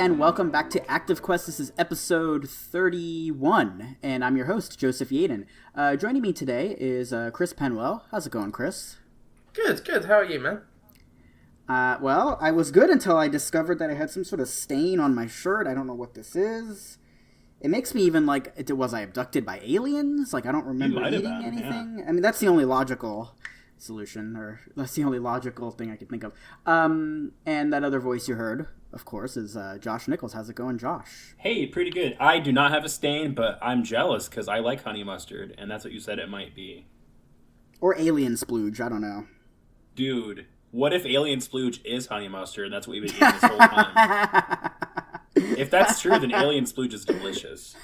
and welcome back to Active Quest. This is episode 31, and I'm your host, Joseph Yaden. Joining me today is Chris Penwell. How's it going, Chris? Good. How are you, man? Well, I was good until I discovered that I had some sort of stain on my shirt. I don't know what this is. It makes me even like, was I abducted by aliens? Like, I don't remember eating anything. Yeah. I mean, that's the only logical solution, or that's the only logical thing I could think of. And that other voice you heard, of course, is Josh Nichols. How's it going, Josh? Hey, pretty good. I do not have a stain, but I'm jealous because I like honey mustard, and that's what you said it might be. Or alien splooge, I don't know. Dude, what if alien splooge is honey mustard, and that's what we've been eating this whole time? If that's true, then alien splooge is delicious.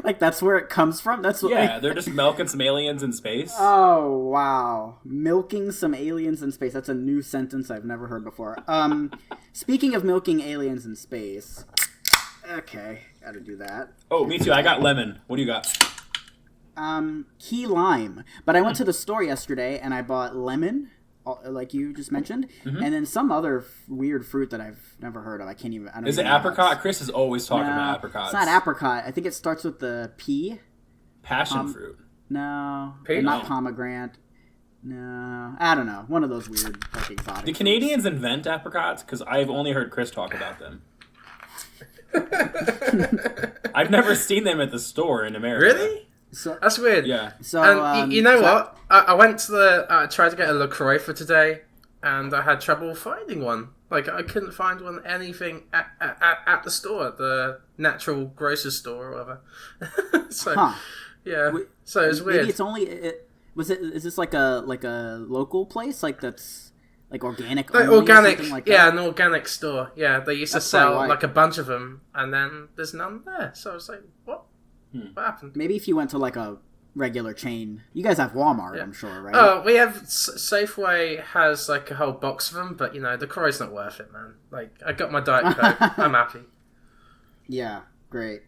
Like, that's where it comes from? That's what, yeah, they're just milking some aliens in space. Oh, wow. Milking some aliens in space. That's a new sentence I've never heard before. Speaking of milking aliens in space. Okay, gotta do that. Oh, me too. I got lemon. What do you got? Key lime. But I went to the store yesterday and I bought lemon, like you just mentioned, and then some other weird fruit that I've never heard of. I don't Is it apricot? Chris is always talking about apricots. It's not apricot. I think it starts with the P. Passion fruit. No. Peach? Not pomegranate. No. I don't know. One of those weird, like, exotic Did Canadians invent apricots? Because I've only heard Chris talk about them. I've never seen them at the store in America. Really? So, that's weird. Yeah. So, and you know what? I went to tried to get a LaCroix for today, and I had trouble finding one. Like, I couldn't find anything at the store, at the natural grocer's store or whatever. So, yeah. So it's weird. Maybe it's only... Is this like a local place? Like, that's... Like organic, organic, like yeah, that? An organic store. Yeah, they used to That's sell like a bunch of them, and then there's none there. So I was like, what? What happened? Maybe if you went to like a regular chain, you guys have Walmart, I'm sure, right? Oh, we have Safeway has like a whole box of them, but you know the Croix's not worth it, man. Like I got my Diet Coke, I'm happy. Yeah, great.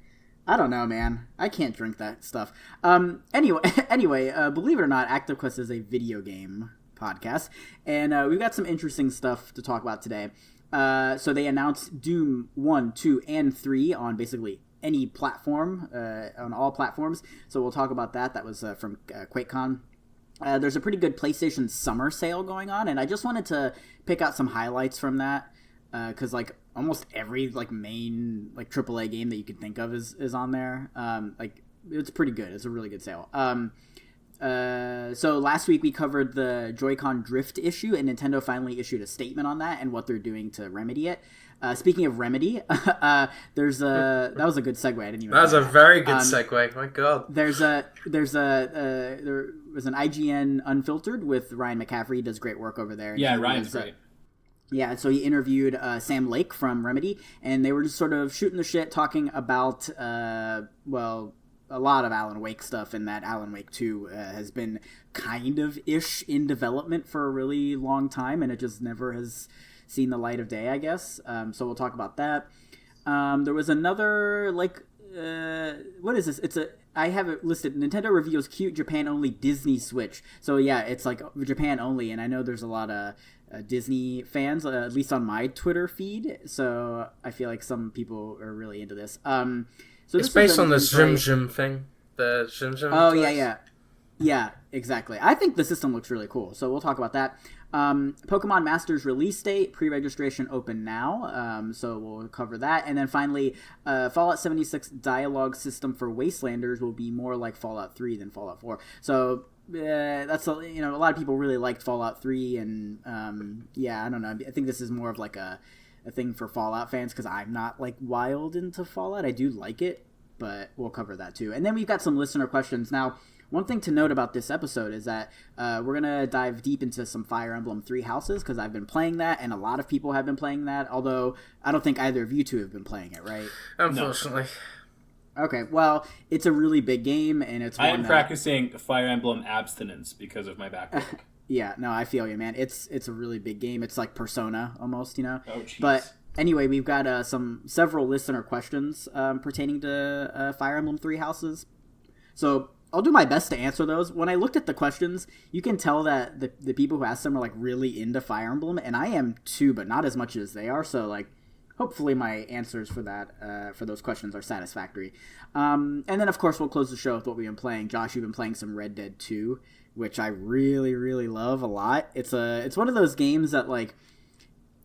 I don't know, man. I can't drink that stuff. Anyway, believe it or not, Active Quest is a video game podcast, and we've got some interesting stuff to talk about today. So they announced Doom 1, 2, and 3 on basically any platform, on all platforms. So we'll talk about that. That was from QuakeCon. There's a pretty good PlayStation Summer Sale going on, and I just wanted to pick out some highlights from that, because like almost every like main like AAA game that you could think of is on there. Like it's pretty good. It's a really good sale. So last week we covered the Joy-Con drift issue, and Nintendo finally issued a statement on that and what they're doing to remedy it. Speaking of remedy, that was a good segue. I didn't even. That was a very good segue. My God. There was an IGN Unfiltered with Ryan McCaffrey. He does great work over there. Yeah, Ryan's great. Yeah, so he interviewed Sam Lake from Remedy, and they were just sort of shooting the shit, talking about a lot of Alan Wake stuff, and that Alan Wake 2 has been kind of ish in development for a really long time, and it just never has seen the light of day, I guess. So we'll talk about that. There was another, like, what is this? I have it listed. Nintendo reveals cute Japan-only Disney Switch. So yeah, it's like Japan only, and I know there's a lot of Disney fans, at least on my Twitter feed, so I feel like some people are really into this. So it's based on the Zoom Zoom thing. The Zoom Zoom. Oh, yeah, exactly. I think the system looks really cool, so we'll talk about that. Pokemon Masters release date, pre-registration open now, so we'll cover that. And then finally, Fallout 76 dialogue system for Wastelanders will be more like Fallout 3 than Fallout 4. So that's a lot of people really liked Fallout 3, and I don't know. I think this is more of like a thing for Fallout fans, because I'm not like wild into Fallout. I do like it, but we'll cover that too. And then we've got some listener questions. Now, one thing to note about this episode is that we're going to dive deep into some Fire Emblem 3 Houses, because I've been playing that, and a lot of people have been playing that, although I don't think either of you two have been playing it, right? Unfortunately. No. Okay, well, it's a really big game, and it's I am practicing Fire Emblem abstinence because of my backlog. Yeah, no, I feel you, man. It's a really big game. It's like Persona, almost, you know? Oh, jeez. But anyway, we've got several listener questions pertaining to Fire Emblem 3 Houses. So I'll do my best to answer those. When I looked at the questions, you can tell that the people who asked them are like really into Fire Emblem, and I am too, but not as much as they are. So like, hopefully my answers for that for those questions are satisfactory. And then of course we'll close the show with what we've been playing. Josh, you've been playing some Red Dead 2, which I really, really love a lot. It's one of those games that, like,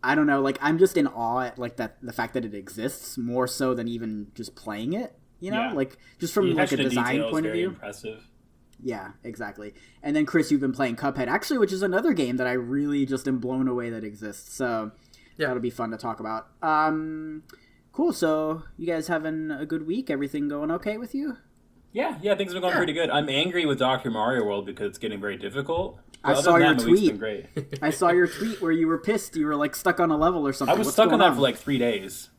I don't know, like, I'm just in awe at, like, the fact that it exists more so than even just playing it, you know? Yeah. Like, just from, like, a design point of view. Impressive. Yeah, exactly. And then, Chris, you've been playing Cuphead, actually, which is another game that I really just am blown away that exists. So, that'll be fun to talk about. Cool, so you guys having a good week? Everything going okay with you? Yeah, things have been going pretty good. I'm angry with Dr. Mario World because it's getting very difficult. I saw your tweet. I saw your tweet where you were pissed. You were, like, stuck on a level or something. I was stuck on that for like 3 days.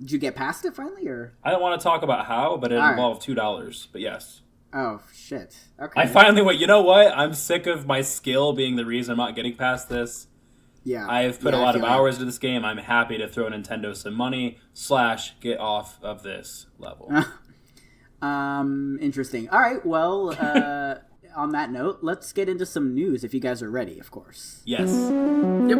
Did you get past it finally, or? I don't want to talk about how, but it involved $2. But yes. Oh shit! Okay. I finally went. You know what? I'm sick of my skill being the reason I'm not getting past this. Yeah. I've put a lot of hours into this game. I'm happy to throw Nintendo some money / get off of this level. Interesting. All right. Well, on that note, let's get into some news if you guys are ready, of course. Yes. Yep.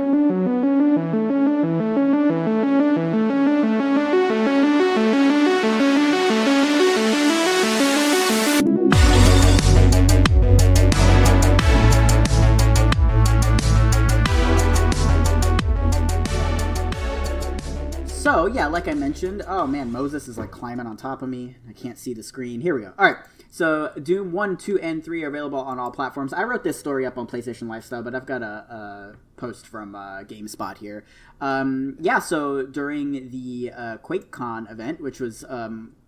So, yeah, like I mentioned, oh man, Moses is like climbing on top of me. I can't see the screen. Here we go. All right. So, Doom 1, 2, and 3 are available on all platforms. I wrote this story up on PlayStation Lifestyle, but I've got a post from GameSpot here. So during the QuakeCon event, which was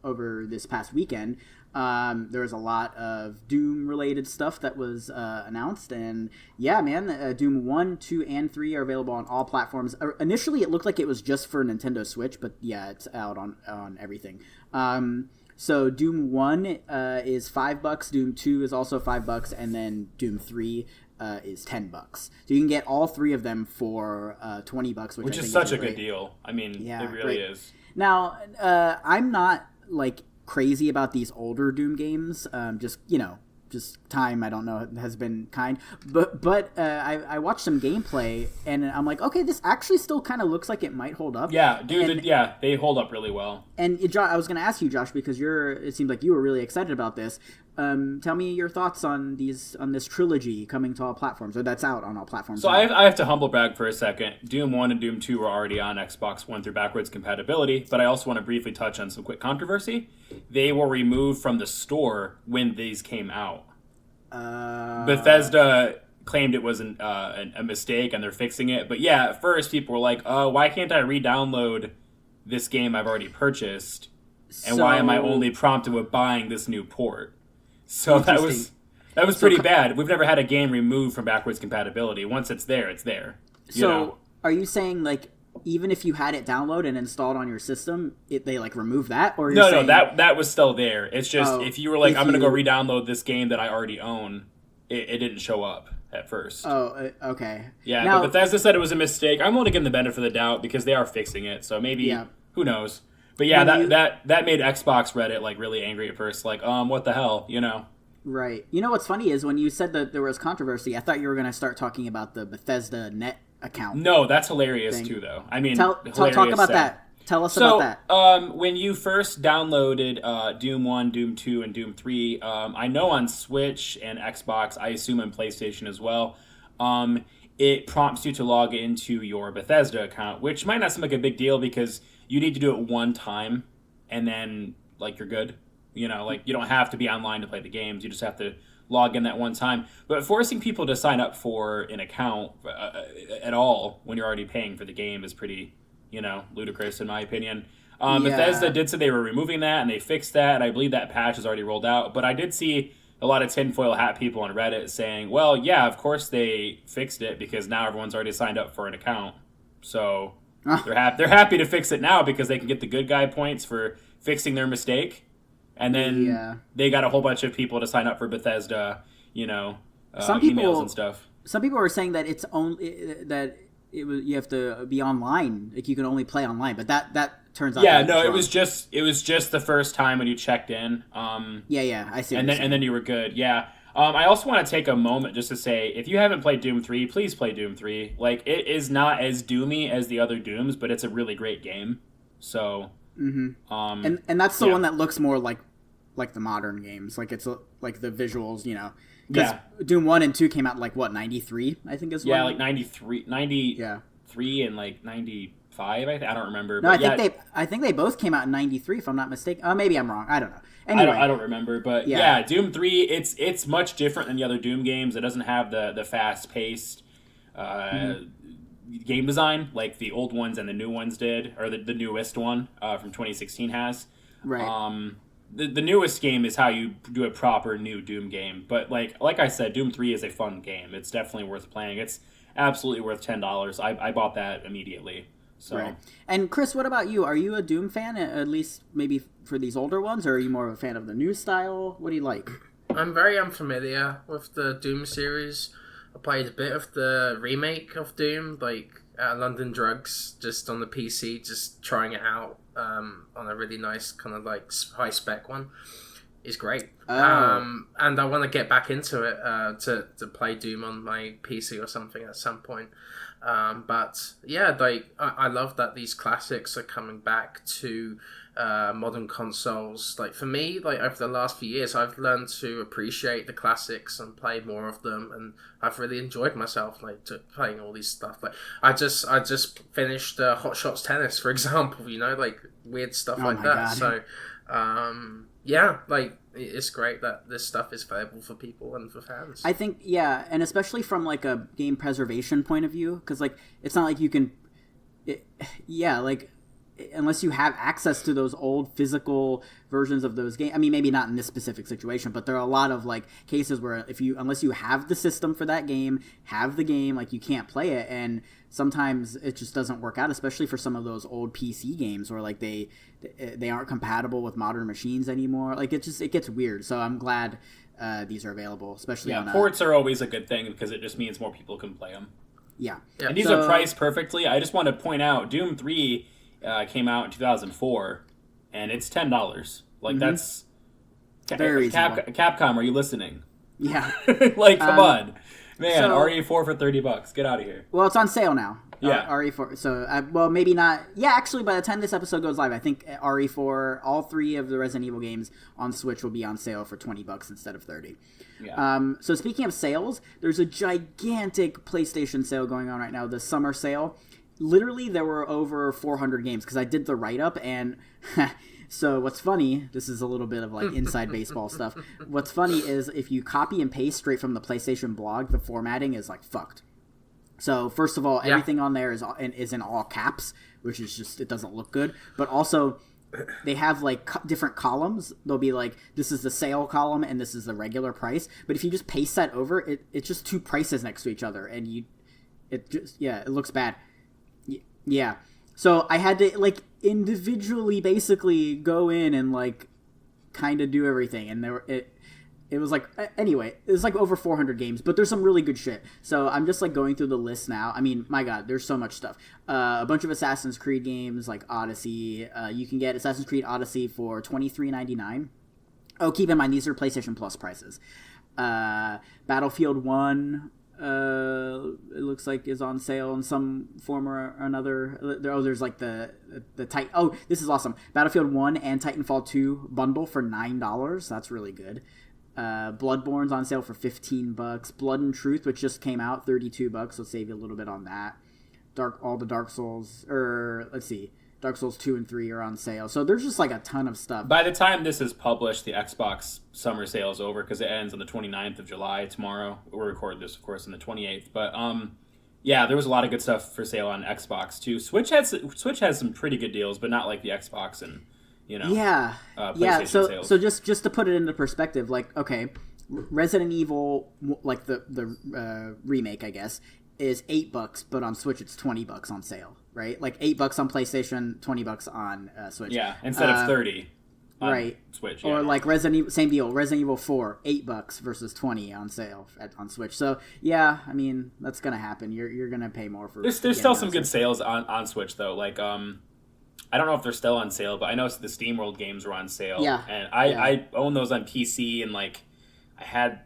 over this past weekend, there was a lot of Doom-related stuff that was announced, and yeah, man, Doom 1, 2, and 3 are available on all platforms. Initially, it looked like it was just for Nintendo Switch, but yeah, it's out on everything. So Doom 1 is $5, Doom 2 is also $5, and then Doom 3 is $10. So you can get all three of them for $20, which is such a good deal. I mean, it really is. Now, I'm not like crazy about these older Doom games. Just time, I don't know, has been kind. But I watched some gameplay, and I'm like, okay, this actually still kind of looks like it might hold up. Yeah, dude, they hold up really well. And I was going to ask you, Josh, because it seemed like you were really excited about this. Tell me your thoughts on this trilogy coming to all platforms, or that's out on all platforms. So I have to humble brag for a second. Doom 1 and Doom 2 were already on Xbox One through backwards compatibility, but I also want to briefly touch on some quick controversy. They were removed from the store when these came out. Bethesda claimed it was a mistake and they're fixing it. But yeah, at first people were like, why can't I re-download this game I've already purchased? And why am I only prompted with buying this new port? So that was pretty bad. We've never had a game removed from backwards compatibility. Once it's there, it's there. Are you saying, like, even if you had it downloaded and installed on your system, they like remove that? Or no, that was still there. It's just if you were like, I'm going to go re-download this game that I already own, it didn't show up at first. Oh, okay. Yeah, now, but Bethesda said it was a mistake. I'm only giving the benefit of the doubt because they are fixing it. So maybe, who knows? But yeah, that made Xbox Reddit like really angry at first. Like, what the hell, you know? Right. You know what's funny is when you said that there was controversy, I thought you were going to start talking about the Bethesda Net account. No, that's hilarious too, though. I mean, talk about that. Tell us about that. When you first downloaded Doom 1, Doom 2, and Doom 3, I know on Switch and Xbox, I assume on PlayStation as well, it prompts you to log into your Bethesda account, which might not seem like a big deal because you need to do it one time, and then, like, you're good. You know, like, you don't have to be online to play the games. You just have to log in that one time. But forcing people to sign up for an account at all when you're already paying for the game is pretty, ludicrous in my opinion. Bethesda did say they were removing that, and they fixed that, and I believe that patch is already rolled out. But I did see a lot of tinfoil hat people on Reddit saying, well, yeah, of course they fixed it because now everyone's already signed up for an account. So they're happy to fix it now because they can get the good guy points for fixing their mistake. And then they got a whole bunch of people to sign up for Bethesda, emails and stuff. Some people were saying that it's only that you have to be online, like you can only play online. But that turns out it was just the first time when you checked in. I see. And then you were good. Yeah. I also want to take a moment just to say, if you haven't played Doom 3, please play Doom 3. Like, it is not as doomy as the other Dooms, but it's a really great game. So, and that's the one that looks more like the modern games. Like it's like the visuals, you know. Because Doom 1 and 2 came out like what, 93, I think is what. Yeah, like 93 and like 95. I don't remember. No, but I think they both came out in 93 if I'm not mistaken. Maybe I'm wrong. I don't know. Anyway, I don't remember, but Doom 3, it's much different than the other Doom games. It doesn't have the fast-paced game design like the old ones and the new ones did, or the newest one from 2016 has. Right. The newest game is how you do a proper new Doom game, but like I said, Doom 3 is a fun game. It's definitely worth playing. It's absolutely worth $10. I bought that immediately. So. Right. And Chris, what about you? Are you a Doom fan, at least maybe for these older ones, or are you more of a fan of the new style? What do you like? I'm very unfamiliar with the Doom series. I played a bit of the remake of Doom, like London Drugs, just on the PC, just trying it out on a really nice kind of like high spec one. It's great. And I want to get back into it to play Doom on my PC or something at some point. But yeah, like I love that these classics are coming back to modern consoles. Like for me, like over the last few years, I've learned to appreciate the classics and play more of them, and I've really enjoyed myself playing all these stuff. Like I just finished Hot Shots Tennis, for example. You know, like weird stuff like that. God. So yeah, like it's great that this stuff is available for people and for fans. I think, yeah, and especially from like a game preservation point of view, because like it's not like you can, like unless you have access to those old physical versions of those games. I mean, maybe not in this specific situation, but there are a lot of like cases where unless you have the system for that game, have the game, like you can't play it, and sometimes it just doesn't work out, especially for some of those old PC games where like they aren't compatible with modern machines anymore. Like it gets weird. So I'm glad these are available, especially on ports are always a good thing because it just means more people can play them. Yeah. And these are priced perfectly. I just want to point out Doom 3 came out in 2004 and it's $10. Like that's very Capcom, are you listening? Yeah. Like come on. Man, RE4 for $30. Get out of here. Well, it's on sale now. Yeah. RE4. So, well, maybe not. Yeah, actually, by the time this episode goes live, I think RE4, all three of the Resident Evil games on Switch will be on sale for $20 instead of $30. Yeah. So speaking of sales, there's a gigantic PlayStation sale going on right now, the summer sale. Literally, there were over 400 games because I did the write-up, and so what's funny, this is a little bit of like inside baseball stuff. What's funny is if you copy and paste straight from the PlayStation blog, the formatting is like fucked. So first of all, everything on there is in all caps, which is just, it doesn't look good. But also, they have like different columns. They'll be like, this is the sale column and this is the regular price. But if you just paste that over, it's just two prices next to each other, and it looks bad. Yeah. So I had to like individually basically go in and like kind of do everything, and it was like, anyway, it was like over 400 games, but there's some really good shit. So I'm just like going through the list now. I mean, my God, there's so much stuff. A bunch of Assassin's Creed games like Odyssey. You can get Assassin's Creed Odyssey for $23.99. Oh, keep in mind, these are PlayStation Plus prices. Battlefield 1, it looks like is on sale in some form or another. There's like the Titan. Oh, this is awesome. Battlefield 1 and Titanfall 2 bundle for $9. That's really good. Bloodborne's on sale for $15. Blood and Truth, which just came out, $32. So save you a little bit on that. All the Dark Souls, Dark Souls 2 and 3 are on sale. So there's just like a ton of stuff. By the time this is published, the Xbox summer sale is over because it ends on the 29th of July tomorrow. We'll record this, of course, on the 28th. But yeah, there was a lot of good stuff for sale on Xbox too. Switch has some pretty good deals, but not like the Xbox and PlayStation sales. So just to put it into perspective, like, okay, Resident Evil, like the remake, I guess, is $8, but on Switch it's $20 on sale, right? Like $8 on PlayStation, $20 on Switch. Yeah, instead of 30. Right. Switch. Or like Resident Evil, same deal. Resident Evil 4, $8 versus $20 on sale on Switch. So yeah, I mean that's gonna happen. You're gonna pay more for. There's still some good sales on Switch though. Like I don't know if they're still on sale, but I know the SteamWorld games were on sale. Yeah. And I own those on PC, and like I had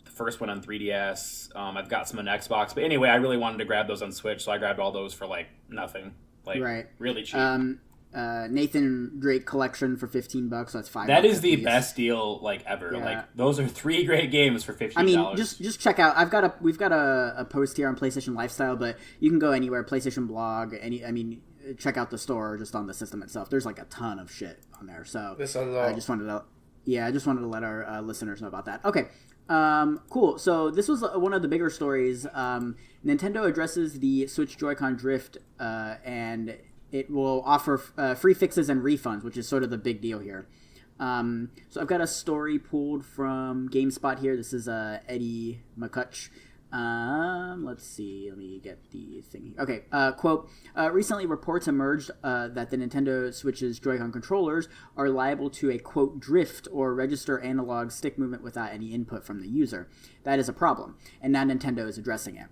the first one on 3DS. I've got some on Xbox, but anyway, I really wanted to grab those on Switch, so I grabbed all those for like nothing, like really cheap. Nathan Drake collection for $15. That's $5. That is the best deal like ever. Yeah. Like those are 3 great games for $15. I mean, just check out. We've got a post here on PlayStation Lifestyle, but you can go anywhere. PlayStation blog. Check out the store just on the system itself. There's like a ton of shit on there. So There's a lot. I just wanted to let our listeners know about that. Okay. Cool. So this was one of the bigger stories. Nintendo addresses the Switch Joy-Con drift, and it will offer free fixes and refunds, which is sort of the big deal here. So I've got a story pulled from GameSpot here. This is Eddie McCutch. Let's see. Let me get the thing. Okay. Quote, recently reports emerged that the Nintendo Switch's Joy-Con controllers are liable to a, quote, drift or register analog stick movement without any input from the user. That is a problem, and now Nintendo is addressing it.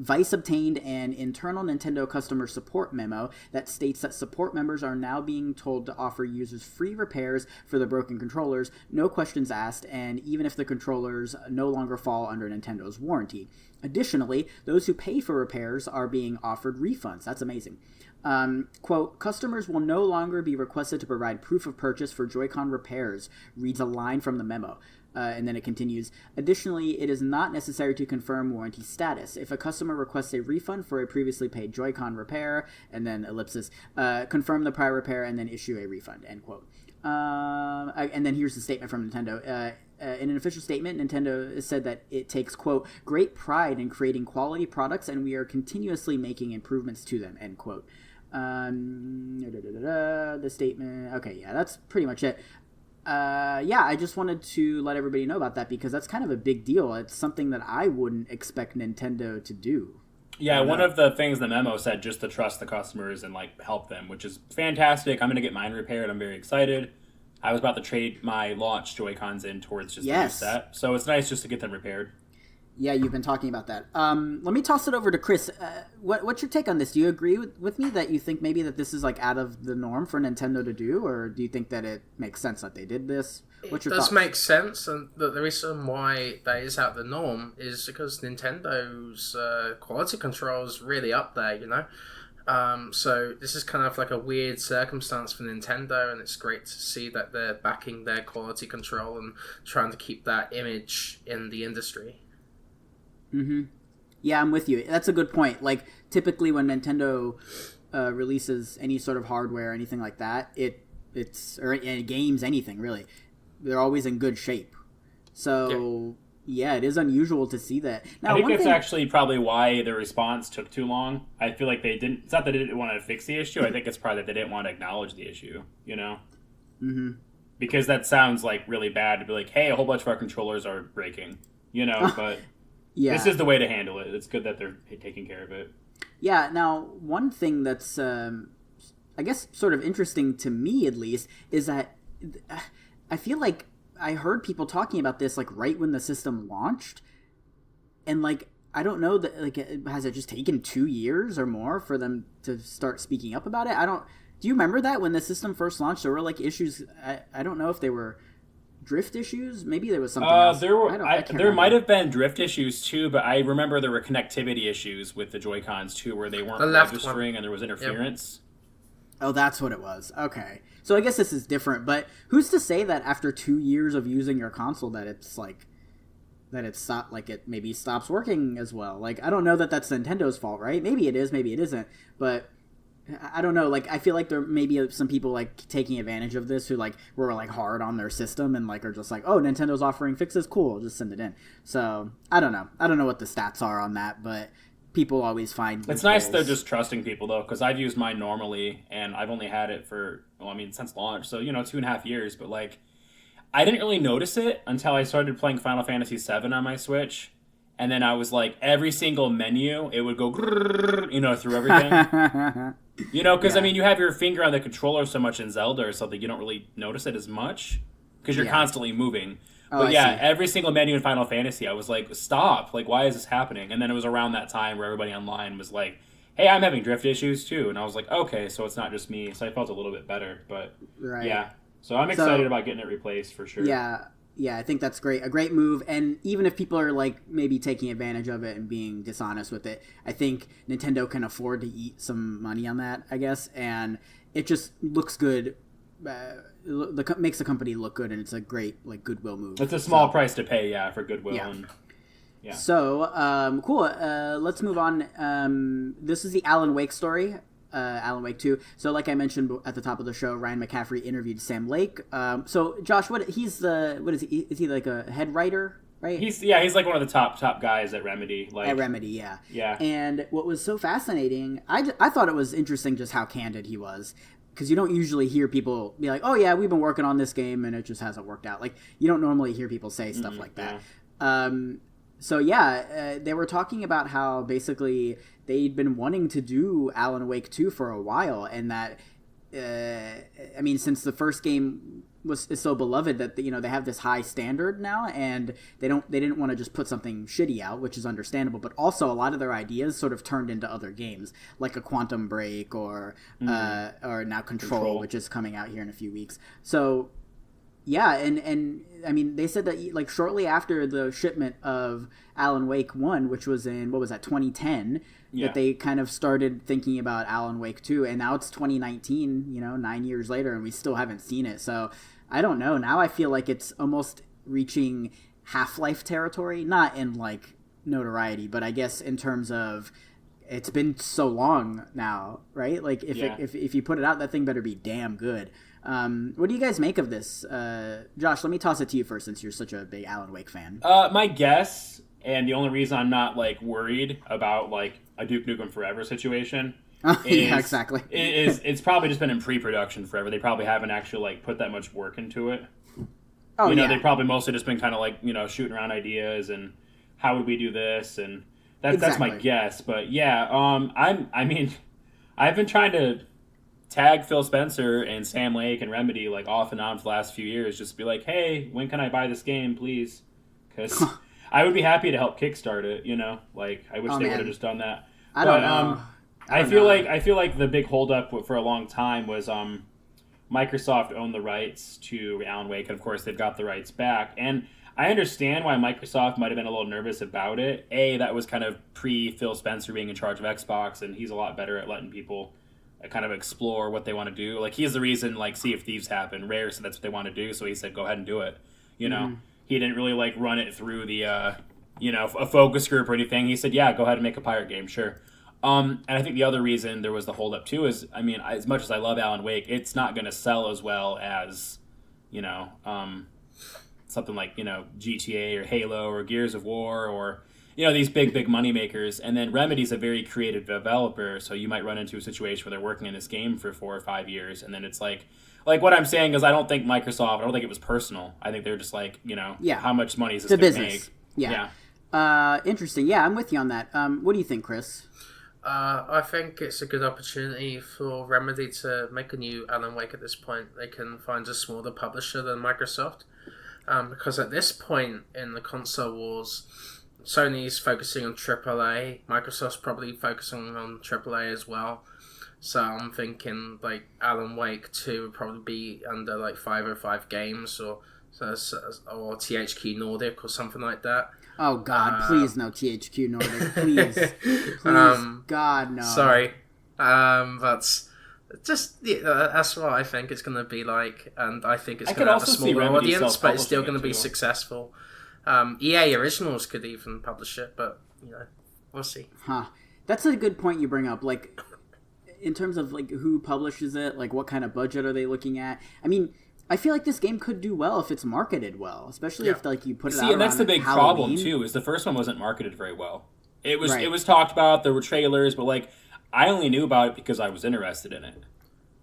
Vice obtained an internal Nintendo customer support memo that states that support members are now being told to offer users free repairs for the broken controllers, no questions asked, and even if the controllers no longer fall under Nintendo's warranty. Additionally, those who pay for repairs are being offered refunds. That's amazing. Quote, customers will no longer be requested to provide proof of purchase for Joy-Con repairs, reads a line from the memo. And then it continues. Additionally, it is not necessary to confirm warranty status. If a customer requests a refund for a previously paid Joy-Con repair, and then ellipsis, confirm the prior repair and then issue a refund, end quote. And then here's the statement from Nintendo. In an official statement, Nintendo said that it takes, quote, great pride in creating quality products, and we are continuously making improvements to them, end quote. The statement. Okay, yeah, that's pretty much it. I just wanted to let everybody know about that because that's kind of a big deal. It's something that I wouldn't expect Nintendo to do. Yeah, one of the things the memo said just to trust the customers and like help them, which is fantastic. I'm going to get mine repaired. I'm very excited. I was about to trade my launch Joy-Cons in towards just the new set, so it's nice just to get them repaired. Yeah, you've been talking about that. Let me toss it over to Chris. What's your take on this? Do you agree with me that you think maybe that this is like out of the norm for Nintendo to do, or do you think that it makes sense that they did this? What's your thoughts? It does make sense, and the reason why that is out of the norm is because Nintendo's quality control is really up there, you know? So this is kind of like a weird circumstance for Nintendo, and it's great to see that they're backing their quality control and trying to keep that image in the industry. Mm-hmm. Yeah, I'm with you. That's a good point. Like, typically when Nintendo releases any sort of hardware, anything like that, or games, anything really, they're always in good shape. So yeah, it is unusual to see that. Now, I think that's actually probably why the response took too long. I feel like they didn't. It's not that they didn't want to fix the issue. I think it's probably that they didn't want to acknowledge the issue. You know. Mm-hmm. Because that sounds like really bad to be like, hey, a whole bunch of our controllers are breaking. You know, but. Yeah. This is the way to handle it. It's good that they're taking care of it. Yeah. Now, one thing that's, I guess, sort of interesting to me, at least, is that I feel like I heard people talking about this, like, right when the system launched. And, like, I don't know, that like, has it just taken 2 years or more for them to start speaking up about it? Do you remember that when the system first launched, there were, like, issues? I don't know if they were drift issues. Maybe there was something else. There might have been drift issues too, but I remember there were connectivity issues with the Joy-Cons too, where they weren't registering and there was interference. Yep. Oh, that's what it was. Okay, so I guess this is different. But who's to say that after 2 years of using your console that it's like it maybe stops working as well? Like, I don't know that that's Nintendo's fault, right? Maybe it is, maybe it isn't, but. I don't know, like, I feel like there may be some people, like, taking advantage of this who, like, were, like, hard on their system and, like, are just like, oh, Nintendo's offering fixes, cool, I'll just send it in. So, I don't know. I don't know what the stats are on that, but people always find It's nice they're just trusting people, though, because I've used mine normally, and I've only had it for, since launch, so, 2.5 years, but, like, I didn't really notice it until I started playing Final Fantasy VII on my Switch. And then I was like, every single menu, it would go, through everything. Because, you have your finger on the controller so much in Zelda or something, you don't really notice it as much because you're constantly moving. But every single menu in Final Fantasy, I was like, stop. Like, why is this happening? And then it was around that time where everybody online was like, hey, I'm having drift issues too. And I was like, okay, so it's not just me. So I felt a little bit better. But, yeah. So I'm excited about getting it replaced for sure. Yeah, I think that's great. A great move. And even if people are, like, maybe taking advantage of it and being dishonest with it, I think Nintendo can afford to eat some money on that, I guess. And it just looks good. Makes the company look good, and it's a great like goodwill move. It's a small price to pay, for goodwill. Yeah. And, yeah. So cool. Let's move on. This is the Alan Wake story. Alan Wake 2. So like I mentioned at the top of the show, Ryan McCaffrey interviewed Sam Lake. So Josh, what is he? Is he like a head writer? Right? He's like one of the top guys at Remedy. Like, at Remedy, yeah. Yeah. And what was so fascinating, I thought it was interesting just how candid he was. Because you don't usually hear people be like, oh yeah, we've been working on this game and it just hasn't worked out. Like, you don't normally hear people say stuff like that. Yeah. They were talking about how basically they'd been wanting to do Alan Wake 2 for a while, and that, since the first game is so beloved that they have this high standard now, and they didn't want to just put something shitty out, which is understandable, but also a lot of their ideas sort of turned into other games, like a Quantum Break or now Control, which is coming out here in a few weeks. So yeah, and I mean, they said that like shortly after the shipment of Alan Wake 1, which was in 2010, that they kind of started thinking about Alan Wake 2, and now it's 2019, 9 years later, and we still haven't seen it. So I don't know. Now I feel like it's almost reaching Half-Life territory, not in like notoriety, but I guess in terms of it's been so long now, right? Like if you put it out, that thing better be damn good. What do you guys make of this? Josh, let me toss it to you first, since you're such a big Alan Wake fan. My guess, and the only reason I'm not like worried about like a Duke Nukem Forever situation yeah, exactly. It's probably just been in pre-production forever. They probably haven't actually like put that much work into it. Oh, They probably mostly just been kind of like shooting around ideas and how would we do this, and that's my guess. But yeah, I've been trying to tag Phil Spencer and Sam Lake and Remedy like off and on for the last few years, just be like, hey, when can I buy this game, please? Because I would be happy to help kickstart it. Like I wish they would have just done that. I don't know. I feel like the big holdup for a long time was Microsoft owned the rights to Alan Wake, and of course they've got the rights back. And I understand why Microsoft might have been a little nervous about it. That was kind of pre-Phil Spencer being in charge of Xbox, and he's a lot better at letting people kind of explore what they want to do. Like, he's the reason like Sea of Thieves happened. Rare said that's what they want to do, so he said go ahead and do it. He didn't really like run it through the a focus group or anything. He said, yeah, go ahead and make a pirate game, sure. And I think the other reason there was the holdup too is, as much as I love Alan Wake, it's not going to sell as well as, something like, GTA or Halo or Gears of War or, these big money makers. And then Remedy's a very creative developer, so you might run into a situation where they're working in this game for 4 or 5 years, and then it's like what I'm saying is I don't think it was personal. I think they're just like, how much money is this going to make? Yeah. Interesting. Yeah, I'm with you on that. What do you think, Chris? I think it's a good opportunity for Remedy to make a new Alan Wake at this point. They can find a smaller publisher than Microsoft. Because at this point in the console wars, Sony's focusing on AAA. Microsoft's probably focusing on AAA as well. So I'm thinking like Alan Wake 2 would probably be under like 505 Games or THQ Nordic or something like that. Oh God, please no THQ Nordic, please, God no. Sorry, but just that's what I think it's going to be like, and I think it's going to have a smaller audience, but it's still going to be successful. EA Originals could even publish it, but we'll see. That's a good point you bring up. Like, in terms of like who publishes it, like what kind of budget are they looking at? I feel like this game could do well if it's marketed well, especially if like you put it out. And that's the big problem too. Is the first one wasn't marketed very well. It was talked about. There were trailers, but like I only knew about it because I was interested in it.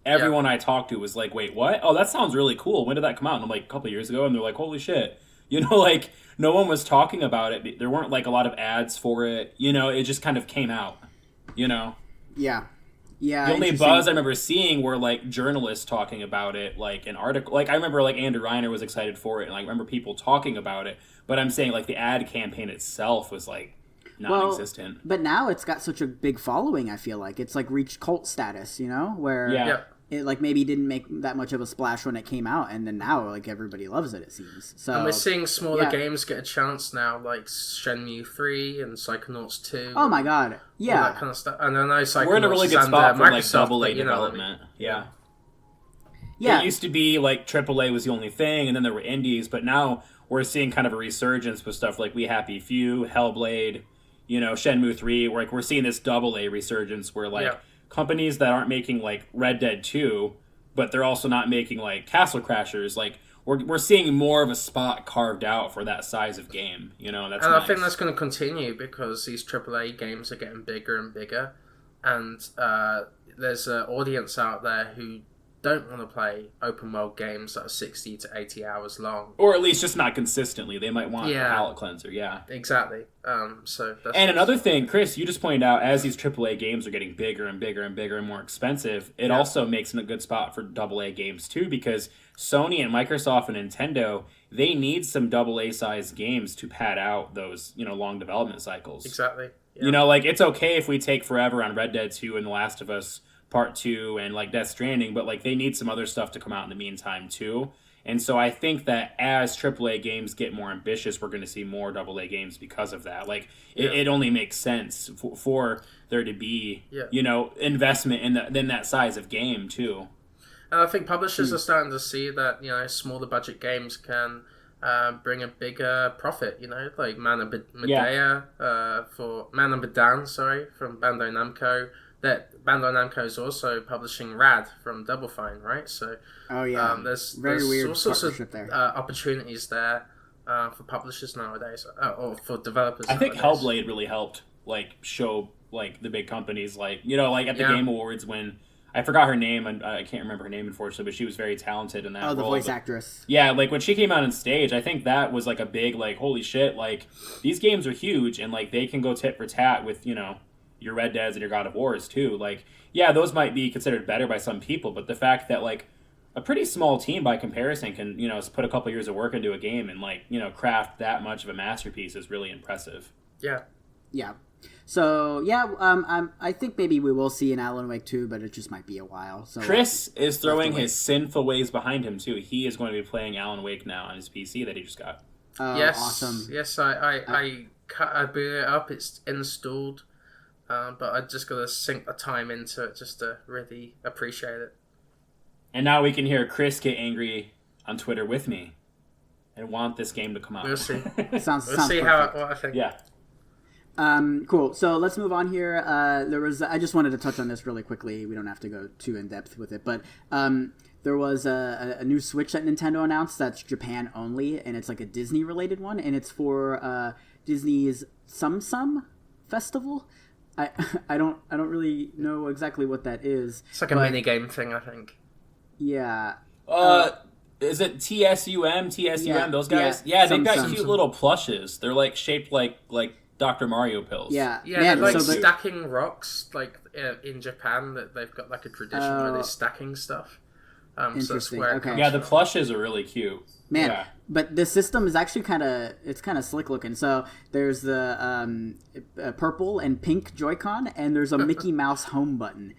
Everyone I talked to was like, "Wait, what? Oh, that sounds really cool. When did that come out?" And I'm like, "A couple of years ago." And they're like, "Holy shit!" Like no one was talking about it. There weren't like a lot of ads for it. It just kind of came out. Yeah. Yeah, the only buzz I remember seeing were like journalists talking about it, like an article. Like I remember like Andrew Reiner was excited for it, and like, I remember people talking about it. But I'm saying like the ad campaign itself was like non-existent. But now it's got such a big following. I feel like it's like reached cult status. Where it like maybe didn't make that much of a splash when it came out, and then now like everybody loves it. It seems. So and we're seeing smaller games get a chance now, like Shenmue 3 and Psychonauts 2. Oh my God! Yeah, all that kind of stuff. And I know Psychonauts we're in a really good spot for like Microsoft, double A development. Yeah. Yeah. It used to be like AAA was the only thing, and then there were indies, but now we're seeing kind of a resurgence with stuff like We Happy Few, Hellblade, Shenmue 3. Like we're seeing this AA resurgence where like companies that aren't making like Red Dead 2, but they're also not making like Castle Crashers, like we're seeing more of a spot carved out for that size of game. That's and nice. I think that's going to continue because these AAA games are getting bigger and bigger, and there's an audience out there who don't want to play open world games that are 60 to 80 hours long, or at least just not consistently. They might want a palate cleanser. Yeah, exactly. So that's another thing, Chris, you just pointed out, as these AAA games are getting bigger and bigger and bigger and more expensive, it also makes it a good spot for AA games too, because Sony and Microsoft and Nintendo, they need some AA size games to pad out those long development cycles. Exactly. Like it's okay if we take forever on Red Dead 2 and The Last of Us Part 2 and like Death Stranding, but like they need some other stuff to come out in the meantime too. And so I think that as AAA games get more ambitious, we're going to see more AA games because of that. Like it only makes sense for there to be investment in that size of game too. And I think publishers are starting to see that smaller budget games can bring a bigger profit. Like Man of Medan, from Bandai Namco. That Bandai Namco is also publishing Rad from Double Fine, right? So, there's weird all sorts of there. opportunities there for publishers nowadays, or for developers. I think nowadays. Hellblade really helped show the big companies at the Game Awards when I forgot her name and I can't remember her name unfortunately, but she was very talented in that. The role. voice actress. Yeah, when she came out on stage, I think that was a big holy shit! These games are huge and they can go tit for tat with your Red Deads and your God of Wars too. Those might be considered better by some people, but the fact that a pretty small team by comparison can put a couple years of work into a game and craft that much of a masterpiece is really impressive. Yeah. So I think maybe we will see an Alan Wake 2, but it just might be a while. So Chris is throwing his sinful ways behind him too. He is going to be playing Alan Wake now on his PC that he just got. Yes, awesome. Yes, I boot it up. It's installed. But I just got to sink the time into it just to really appreciate it. And now we can hear Chris get angry on Twitter with me and want this game to come out. We'll see. sounds what I think. Yeah. Cool. So let's move on here. I just wanted to touch on this really quickly. We don't have to go too in depth with it, but there was a new Switch that Nintendo announced that's Japan only, and it's a Disney related one, and it's for Disney's Sum Festival. I don't really know exactly what that is. It's a mini game thing, I think. Yeah. Is it TSUM? Those guys? Yeah, they've got cute little plushes. They're shaped like Dr. Mario pills. Yeah. Yeah, they're stacking rocks in Japan. That they've got a tradition where they're stacking stuff. Interesting. So Okay. Yeah, the plushes are really cute. Man, yeah. But the system is actually kind of slick looking. So there's the purple and pink Joy-Con, and there's a Mickey Mouse home button,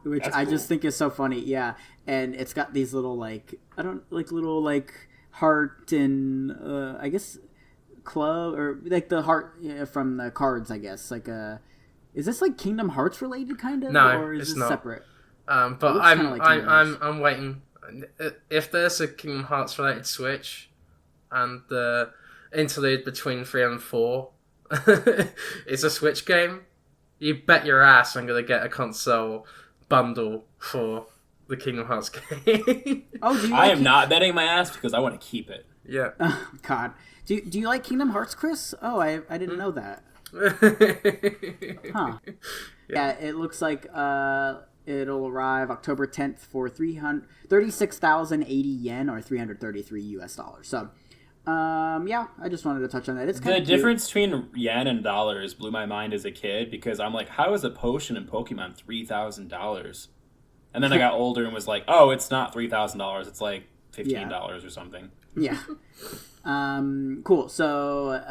which That's I cool. just think is so funny. Yeah, and it's got these little little heart and I guess club or the heart from the cards. I guess is this Kingdom Hearts related kind of? No, or is it's this not. separate? But I'm waiting. If there's a Kingdom Hearts related Switch, and the interlude between 3 and 4 is a Switch game, you bet your ass I'm gonna get a console bundle for the Kingdom Hearts game. I am not betting my ass because I want to keep it. Yeah. Oh, God, do you like Kingdom Hearts, Chris? Oh, I didn't know that. Huh. Yeah, it looks like it'll arrive October 10th for 36,080 yen or $333. So, I just wanted to touch on that. It's kind the of difference between yen and dollars blew my mind as a kid because I'm how is a potion in Pokemon $3,000? And then I got older and was oh, it's not $3,000. It's $15 or something. Yeah. Cool. So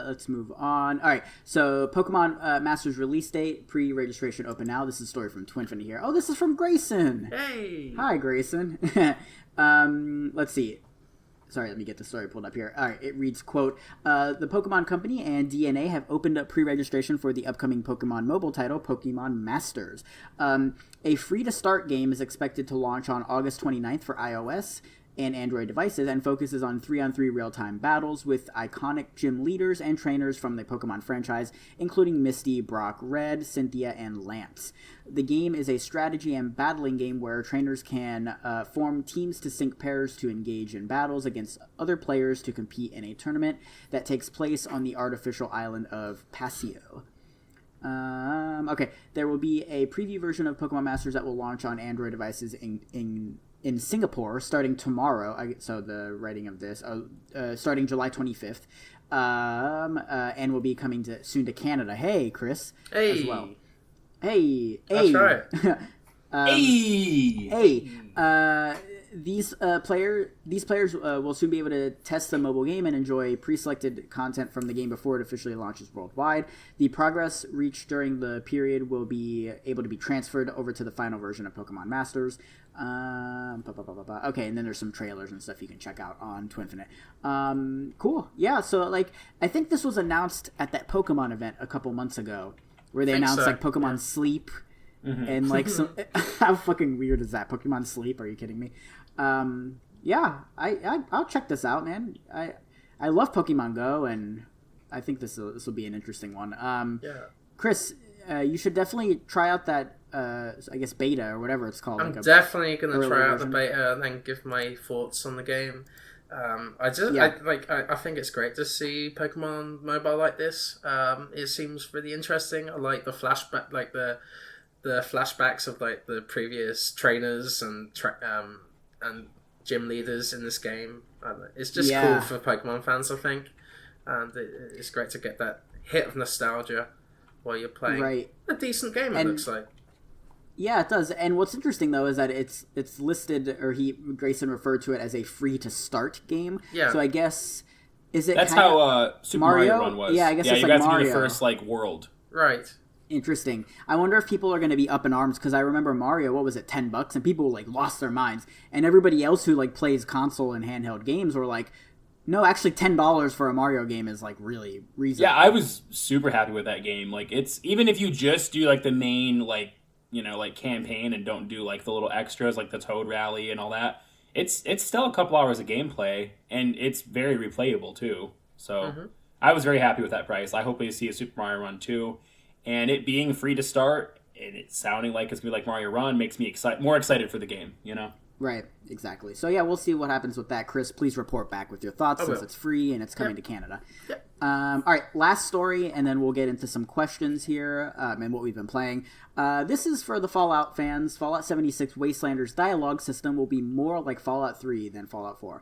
let's move on. All right. So Pokemon Masters release date, pre-registration open now. This is a story from Twinfinity here. Oh, this is from Grayson. Hey. Hi, Grayson. Let's see. Sorry, let me get the story pulled up here. All right, it reads, quote, the Pokemon Company and DNA have opened up pre-registration for the upcoming Pokemon mobile title, Pokemon Masters. A free-to-start game is expected to launch on August 29th for iOS and Android devices and focuses on 3-on-3 real-time battles with iconic gym leaders and trainers from the Pokemon franchise, including Misty, Brock, Red, Cynthia, and Lance. The game is a strategy and battling game where trainers can form teams to sync pairs to engage in battles against other players to compete in a tournament that takes place on the artificial island of Paseo. Okay, there will be a preview version of Pokemon Masters that will launch on Android devices in Singapore starting tomorrow. So the writing of this, starting July 25th, and will be coming soon to Canada. Hey, Chris, as well. Hey, that's right. These players will soon be able to test the mobile game and enjoy pre-selected content from the game before it officially launches worldwide. The progress reached during the period will be able to be transferred over to the final version of Pokemon Masters. Okay, and then there's some trailers and stuff you can check out on Twinfinite. Cool. Yeah, so I think this was announced at that Pokemon event a couple months ago, where they announced Pokemon Sleep. Mm-hmm. And some how fucking weird is that? Pokemon Sleep? Are you kidding me? Yeah, I'll check this out, man. I love Pokemon Go, and I think this will be an interesting one. Chris, you should definitely try out that I guess beta or whatever it's called. I'm definitely gonna try out the beta and then give my thoughts on the game. I think it's great to see Pokemon Mobile like this. It seems really interesting. I like the flashback, the flashbacks of the previous trainers and gym leaders in this game. It's just cool for Pokemon fans, I think, and it's great to get that hit of nostalgia while you're playing a decent game. It looks like. Yeah, it does. And what's interesting though is that it's listed, or Grayson referred to it as a free to start game. Yeah. So I guess that's how Super Mario Run was. Yeah, I guess it's you like guys Mario. Do the first world. Right. Interesting. I wonder if people are going to be up in arms because I remember Mario, what was it, $10, and people lost their minds, and everybody else who plays console and handheld games were like, no, actually $10 for a Mario game is really reasonable. Yeah, I was super happy with that game. It's even if you just do the main campaign and don't do the little extras like the Toad Rally and all that, it's still a couple hours of gameplay and it's very replayable too. So I was very happy with that price. I hope we see a Super Mario Run 2. And it being free to start, and it sounding like it's going to be like Mario Run, makes me more excited for the game, Right, exactly. So, yeah, we'll see what happens with that. Chris, please report back with your thoughts since it's free and it's coming to Canada. Yep. All right, last story, and then we'll get into some questions here and what we've been playing. This is for the Fallout fans. Fallout 76 Wastelanders dialogue system will be more like Fallout 3 than Fallout 4.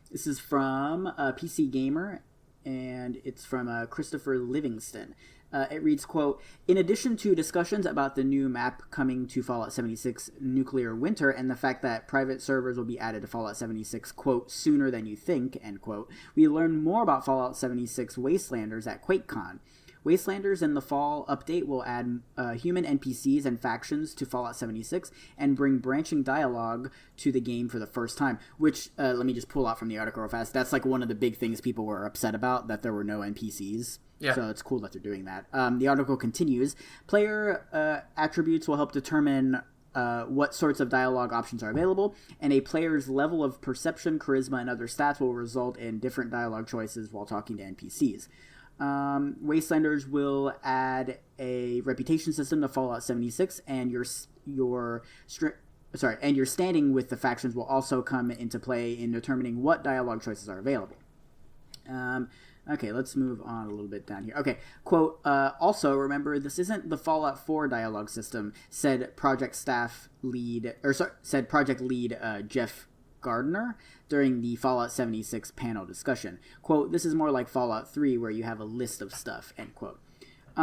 This is from PC Gamer, and it's from Christopher Livingston. It reads, quote, in addition to discussions about the new map coming to Fallout 76 Nuclear Winter and the fact that private servers will be added to Fallout 76, quote, sooner than you think, end quote, we learned more about Fallout 76 Wastelanders at QuakeCon. Wastelanders in the fall update will add human NPCs and factions to Fallout 76 and bring branching dialogue to the game for the first time, which, let me just pull out from the article real fast, that's one of the big things people were upset about, that there were no NPCs. Yeah. So it's cool that they're doing that. The article continues, player attributes will help determine what sorts of dialogue options are available, and a player's level of perception, charisma, and other stats will result in different dialogue choices while talking to NPCs. Wastelanders will add a reputation system to Fallout 76, and your standing with the factions will also come into play in determining what dialogue choices are available. Okay, let's move on a little bit down here. Okay, quote, also, remember, this isn't the Fallout 4 dialogue system, said project lead Jeff Gardner during the Fallout 76 panel discussion. Quote, this is more like Fallout 3 where you have a list of stuff, end quote. We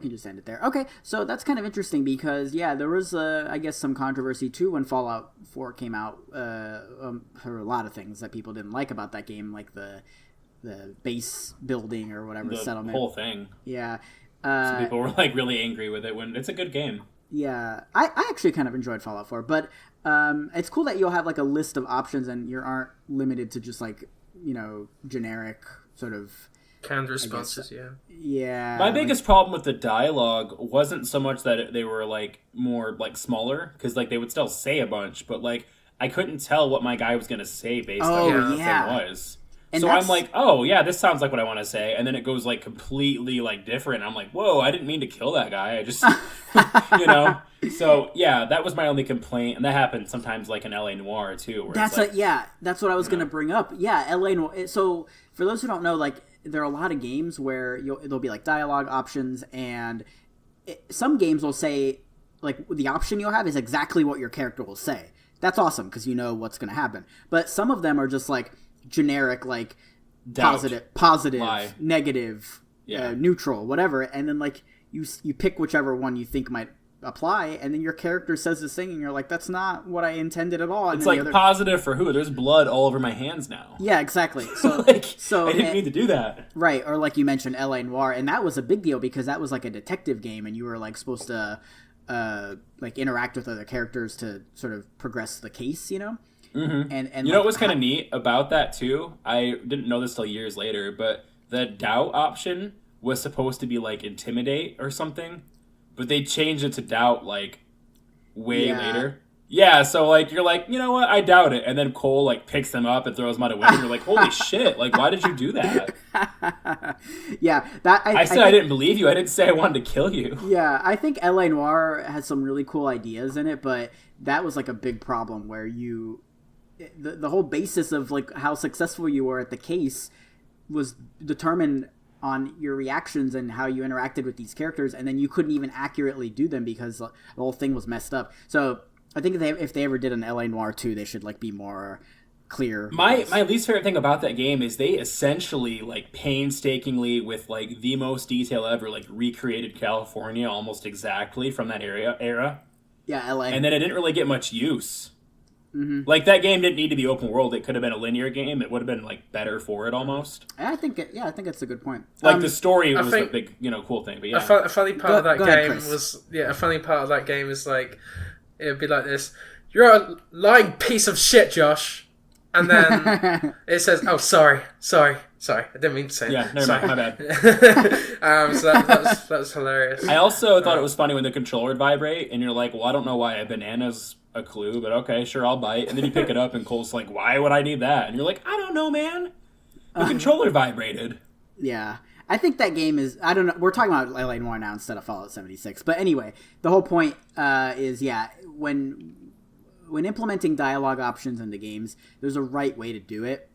can just end it there. Okay, so that's kind of interesting because, there was, I guess, some controversy too when Fallout 4 came out for a lot of things that people didn't like about that game, like the base building or whatever, the settlement. The whole thing. Yeah. Some people were really angry with it when it's a good game. Yeah, I actually kind of enjoyed Fallout 4, but it's cool that you'll have like a list of options and you aren't limited to just like, generic sort of canned responses. Yeah. My biggest problem with the dialogue wasn't so much that they were like more like smaller, because like they would still say a bunch, but like I couldn't tell what my guy was gonna say based on what the thing was. And so I'm like, oh yeah, this sounds like what I want to say, and then it goes like completely like different. I'm like, whoa, I didn't mean to kill that guy. I just, So yeah, that was my only complaint, and that happens sometimes like in LA Noire too. Where that's that's what I was gonna bring up. Yeah, LA Noire. So for those who don't know, like there are a lot of games where there'll be like dialogue options, and some games will say like the option you'll have is exactly what your character will say. That's awesome because you know what's gonna happen. But some of them are just like generic, like Doubt. positive, Lie. negative, neutral, whatever, and then like you pick whichever one you think might apply, and then your character says this thing, and you're like, that's not what I intended at all. And it's like positive for who? There's blood all over my hands now. Yeah, exactly. So so I didn't mean to do that. Right, or like you mentioned, LA Noire, and that was a big deal because that was like a detective game, and you were like supposed to like interact with other characters to sort of progress the case, Mm-hmm. And you know what was kind of neat about that too? I didn't know this till years later, but the doubt option was supposed to be like intimidate or something, but they changed it to doubt like way later. Yeah, so like you're like, you know what? I doubt it, and then Cole like picks them up and throws them out a window. And you're like, holy shit! Like, why did you do that? Yeah, that I said I didn't believe you. I didn't say I wanted to kill you. Yeah, I think LA Noire has some really cool ideas in it, but that was like a big problem where the whole basis of like how successful you were at the case was determined on your reactions and how you interacted with these characters, and then you couldn't even accurately do them because the whole thing was messed up. So I think if they ever did an LA Noire 2, they should like be more clear. My least favorite thing about that game is they essentially like painstakingly, with like the most detail ever, like recreated California almost exactly from that era. Yeah, LA. And then it didn't really get much use. Mm-hmm. Like that game didn't need to be open world. It could have been a linear game. It would have been like better for it almost. I think that's a good point. Like the story was a big, cool thing. But yeah, a funny part of that game was a funny part of that game is like it would be like this: "You're a lying piece of shit, Josh," and then it says, "Oh, sorry, I didn't mean to say that." Yeah, never mind, my bad. So that was hilarious. I also thought it was funny when the controller would vibrate, and you're like, "Well, I don't know why a banana's a clue, but okay, sure, I'll bite." And then you pick it up, and Cole's like, "Why would I need that?" And you're like, "I don't know, man. The controller vibrated." Yeah. I think that game is, I don't know, we're talking about LA Noire now instead of Fallout 76. But anyway, the whole point is, when implementing dialogue options into games, there's a right way to do it.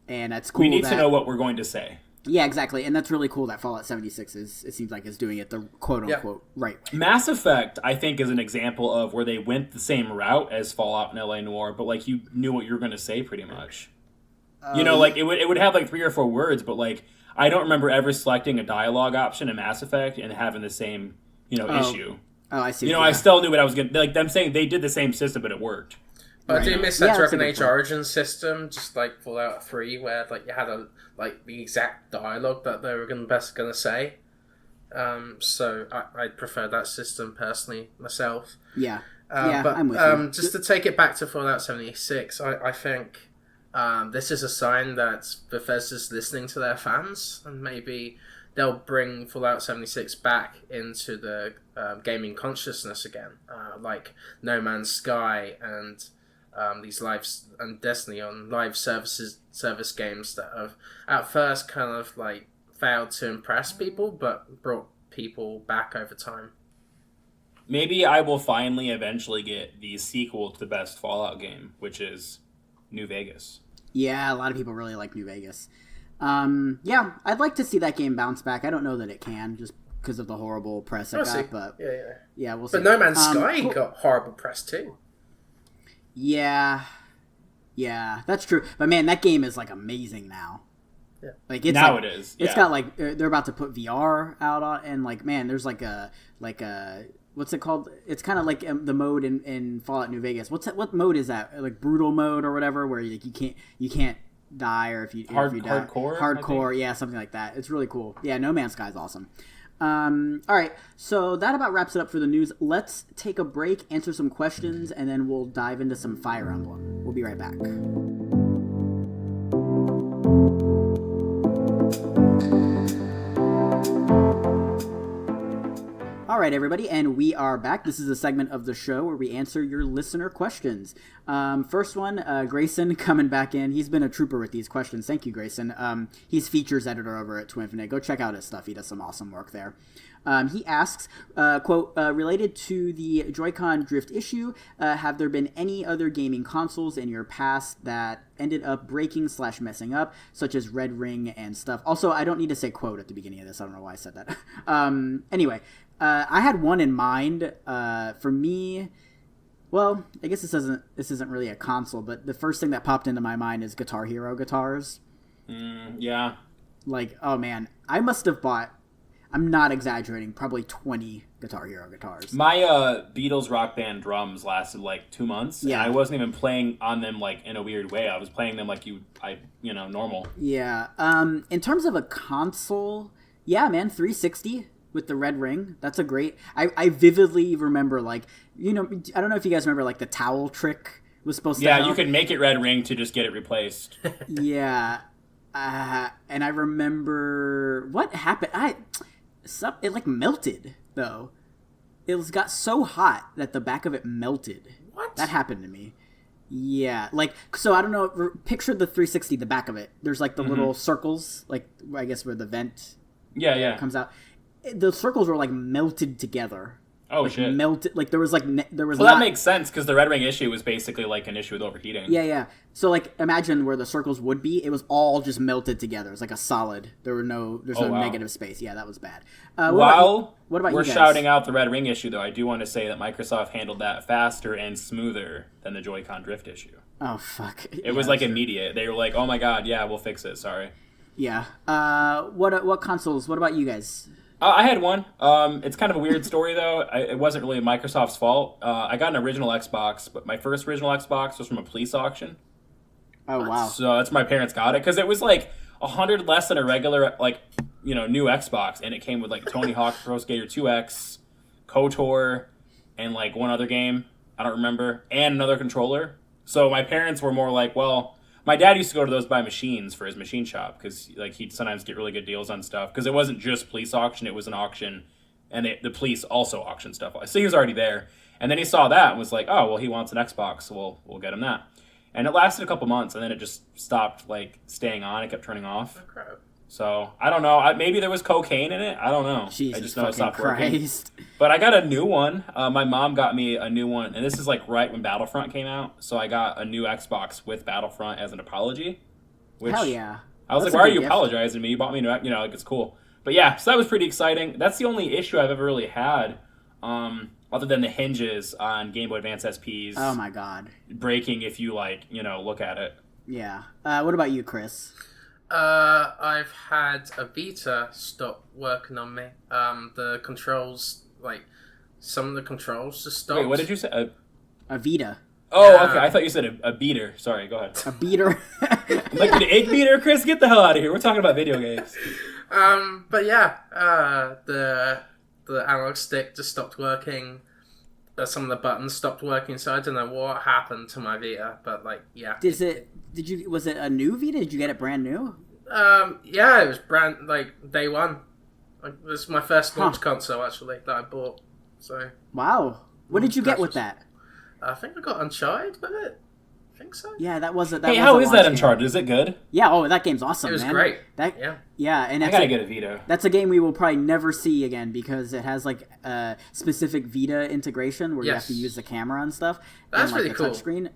And that's cool. We need to know what we're going to say. Yeah, exactly. And that's really cool that Fallout 76 it seems like is doing it the quote-unquote right way. Mass Effect, I think, is an example of where they went the same route as Fallout and LA Noire, but like you knew what you were going to say pretty much. Like it would have like 3 or 4 words, but like I don't remember ever selecting a dialogue option in Mass Effect and having the same, issue. Oh, I see. I still knew what I was going to... Like, them saying they did the same system, but it worked. But do you miss that Dragon Age Origins system, just like Fallout 3, where like you had the exact dialogue that they were going to say? So I prefer that system personally myself. Yeah. But I'm with you. Just to take it back to Fallout 76, I think this is a sign that Bethesda's listening to their fans, and maybe they'll bring Fallout 76 back into the gaming consciousness again, like No Man's Sky and these and Destiny on live service games that have at first kind of like failed to impress people, but brought people back over time. Maybe I will finally eventually get the sequel to the best Fallout game, which is New Vegas. Yeah, a lot of people really like New Vegas. I'd like to see that game bounce back. I don't know that it can, just because of the horrible press it got, but yeah, we'll see. But No Man's Sky got horrible press too. Yeah, that's true. But man, that game is like amazing now. Yeah, like it's now like, it is. It's got like they're about to put VR out on, and like man, there's like a what's it called? It's kind of like the mode in Fallout New Vegas. What mode is that? Like brutal mode or whatever, where you can't die, or if you die. Hardcore, yeah, something like that. It's really cool. Yeah, No Man's Sky is awesome. All right, so that about wraps it up for the news. Let's take a break, answer some questions, and then we'll dive into some Fire Emblem. We'll be right back. All right, everybody, and we are back. This is a segment of the show where we answer your listener questions. First one, Grayson coming back in. He's been a trooper with these questions. Thank you, Grayson. He's features editor over at Twinfinite. Go check out his stuff. He does some awesome work there. He asks, quote, related to the Joy-Con drift issue, have there been any other gaming consoles in your past that ended up breaking/messing up, such as Red Ring and stuff? Also, I don't need to say quote at the beginning of this. I don't know why I said that. Anyway, I had one in mind. For me, well, I guess this isn't really a console, but the first thing that popped into my mind is Guitar Hero guitars. Yeah. Like, oh man, I must have bought, I'm not exaggerating, probably 20 Guitar Hero guitars. My Beatles Rock Band drums lasted like 2 months. Yeah. And I wasn't even playing on them like in a weird way. I was playing them like normal. Yeah. In terms of a console, yeah, man, 360 with the red ring. That's a great. I vividly remember, like, I don't know if you guys remember, like, the towel trick was supposed to. Yeah, help. you could make it red ring to just get it replaced. Yeah. And I remember what happened. It like melted though. It got so hot that the back of it melted. What? That happened to me. Yeah, like, so I don't know. Picture the 360, the back of it. There's like the little circles, like I guess where the vent comes out. The circles were like melted together. Oh, like, shit. Melted, like there was Well, that makes sense because the red ring issue was basically like an issue with overheating. Yeah. So like imagine where the circles would be. It was all just melted together. It's like a solid. There's no negative space. Yeah, that was bad. What about we're you guys? shouting out the red ring issue, though, I do want to say that Microsoft handled that faster and smoother than the Joy-Con drift issue. Oh fuck! It was like immediate. They were like, "Oh my god, yeah, we'll fix it." Sorry. Yeah. What consoles? What about you guys? I had one. It's kind of a weird story, though. It wasn't really Microsoft's fault. I got an original Xbox, but my first original Xbox was from a police auction. Oh, wow. So that's my parents got it, because it was like $100 less than a regular, new Xbox, and it came with like Tony Hawk Pro Skater 2X, KOTOR, and like one other game, I don't remember, and another controller. So my parents were more like, well, my dad used to go to those buy machines for his machine shop, because like he'd sometimes get really good deals on stuff, because it wasn't just police auction, it was an auction, and the police also auction stuff. So he was already there, and then he saw that and was like, oh, well, he wants an Xbox, so we'll get him that. And it lasted a couple months, and then it just stopped like staying on. It kept turning off. Oh, crap. So I don't know. Maybe there was cocaine in it. I don't know. Jesus I just know it stopped Christ. working. But I got a new one. My mom got me a new one, and this is like right when Battlefront came out. So I got a new Xbox with Battlefront as an apology. Which Hell yeah! I was like, why are you apologizing to me? You bought me a new, like, it's cool. But yeah, so that was pretty exciting. That's the only issue I've ever really had, other than the hinges on Game Boy Advance SPs. Oh my god! Breaking if you look at it. Yeah. What about you, Chris? I've had a Vita stop working on me. The controls, like, some of the controls just stopped. Wait, what did you say? A Vita. Oh, okay. I thought you said a beater. Sorry, go ahead. A beater. Like an egg beater, Chris? Get the hell out of here. We're talking about video games. But yeah, the analog stick just stopped working. Some of the buttons stopped working, so I don't know what happened to my Vita, but like, yeah. Was it a new Vita? Did you get it brand new? Yeah, it was brand, like, day one. Like, it was my first launch console, actually, that I bought. So. Wow. What did you get with that? I think I got Uncharted with it. I think so. Yeah, that was it. Hey, how is that Uncharted? Is it good? Yeah, that game's awesome, man. It was man. great. Yeah, and I gotta get a Vita. That's a game we will probably never see again, because it has like a specific Vita integration where you have to use the camera and stuff. That's and, like, really cool. Touchscreen.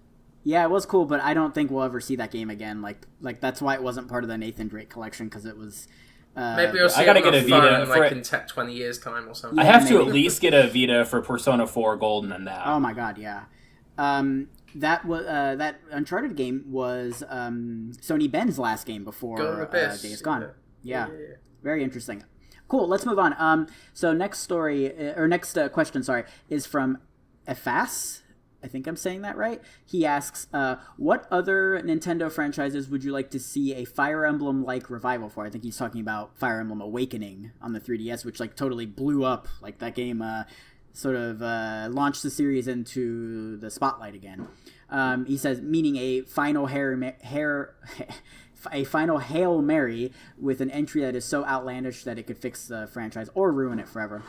Yeah, it was cool, but I don't think we'll ever see that game again. Like that's why it wasn't part of the Nathan Drake collection, because it was. Maybe I'll see I gotta it get a Vita phone, like in 20 years' time or something. I have to at least get a Vita for Persona 4 Golden and that. Oh my god, yeah. That was that Uncharted game was Sony Ben's last game before Days Gone. Yeah. Very interesting. Cool. Let's move on. So next question, is from Efas. I think I'm saying that right. He asks, what other Nintendo franchises would you like to see a Fire Emblem-like revival for? I think he's talking about Fire Emblem Awakening on the 3DS, which like totally blew up. Like that game sort of launched the series into the spotlight again. He says, meaning a final a final Hail Mary with an entry that is so outlandish that it could fix the franchise or ruin it forever.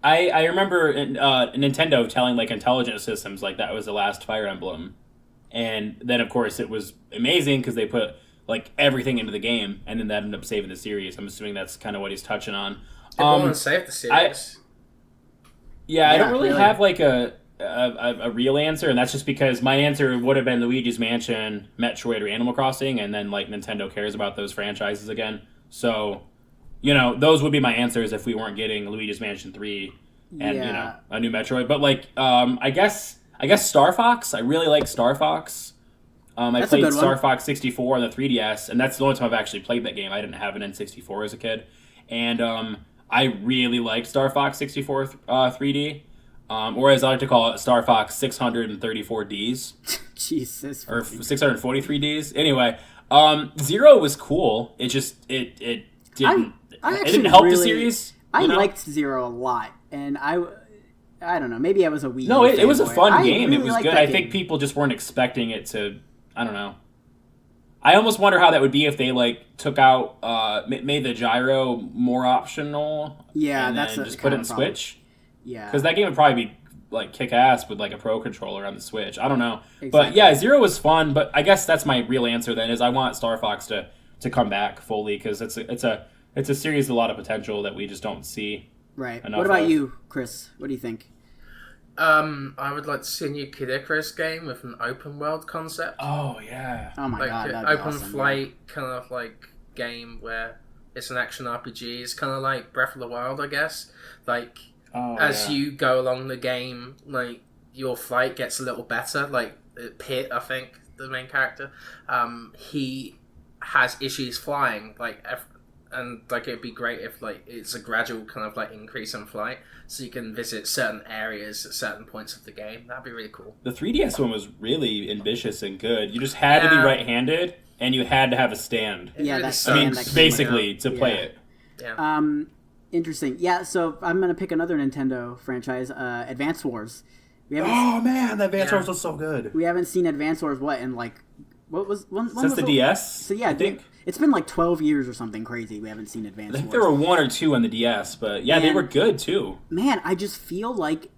I remember Nintendo telling like Intelligent Systems like that was the last Fire Emblem, and then of course it was amazing because they put like everything into the game, and then that ended up saving the series. I'm assuming that's kind of what he's touching on. It won't save the series. I don't really have like a real answer, and that's just because my answer would have been Luigi's Mansion, Metroid, or Animal Crossing, and then like Nintendo cares about those franchises again, so. Those would be my answers if we weren't getting Luigi's Mansion 3 and, a new Metroid. But, like, I guess Star Fox. I really like Star Fox. I played Star Fox 64 on the 3DS, and that's the only time I've actually played that game. I didn't have an N64 as a kid. And I really liked Star Fox 64 3D, or as I like to call it, Star Fox 634Ds. Jesus. Or 643Ds. Anyway, Zero was cool. It just, it didn't... It didn't help the series. I liked Zero a lot, and I don't know. Maybe I was a Wii. No, it was a fun game. Really it was good. I think people just weren't expecting it to. I don't know. I almost wonder how that would be if they like took out, made the gyro more optional. Yeah, and that's then just put it in Switch. Yeah, because that game would probably be like kick ass with like a pro controller on the Switch. I don't know, exactly. But yeah, Zero was fun. But I guess that's my real answer. Then is I want Star Fox to come back fully because it's a series with a lot of potential that we just don't see. Right. What about you, Chris? What do you think? I would like to see a new Kid Icarus game with an open world concept. Oh yeah. Oh my god. An that'd be open awesome, flight kind of like game where it's an action RPG. It's kind of like Breath of the Wild, I guess. Like as you go along the game, like your flight gets a little better. Like Pit, I think the main character, he has issues flying. And like it'd be great if like it's a gradual kind of like increase in flight, so you can visit certain areas at certain points of the game. That'd be really cool. The 3DS one was really ambitious and good. You just had to be right-handed, and you had to have a stand. Yeah, that's stand. Basically to play it. Yeah. Interesting. Yeah. So I'm gonna pick another Nintendo franchise, Advance Wars. Oh man, that Advance Wars was so good. We haven't seen Advance Wars when Since was the DS. So yeah, I think. It's been like 12 years or something crazy. We haven't seen Advance Wars. I think there were one or two on the DS, but yeah, they were good too. Man, I just feel like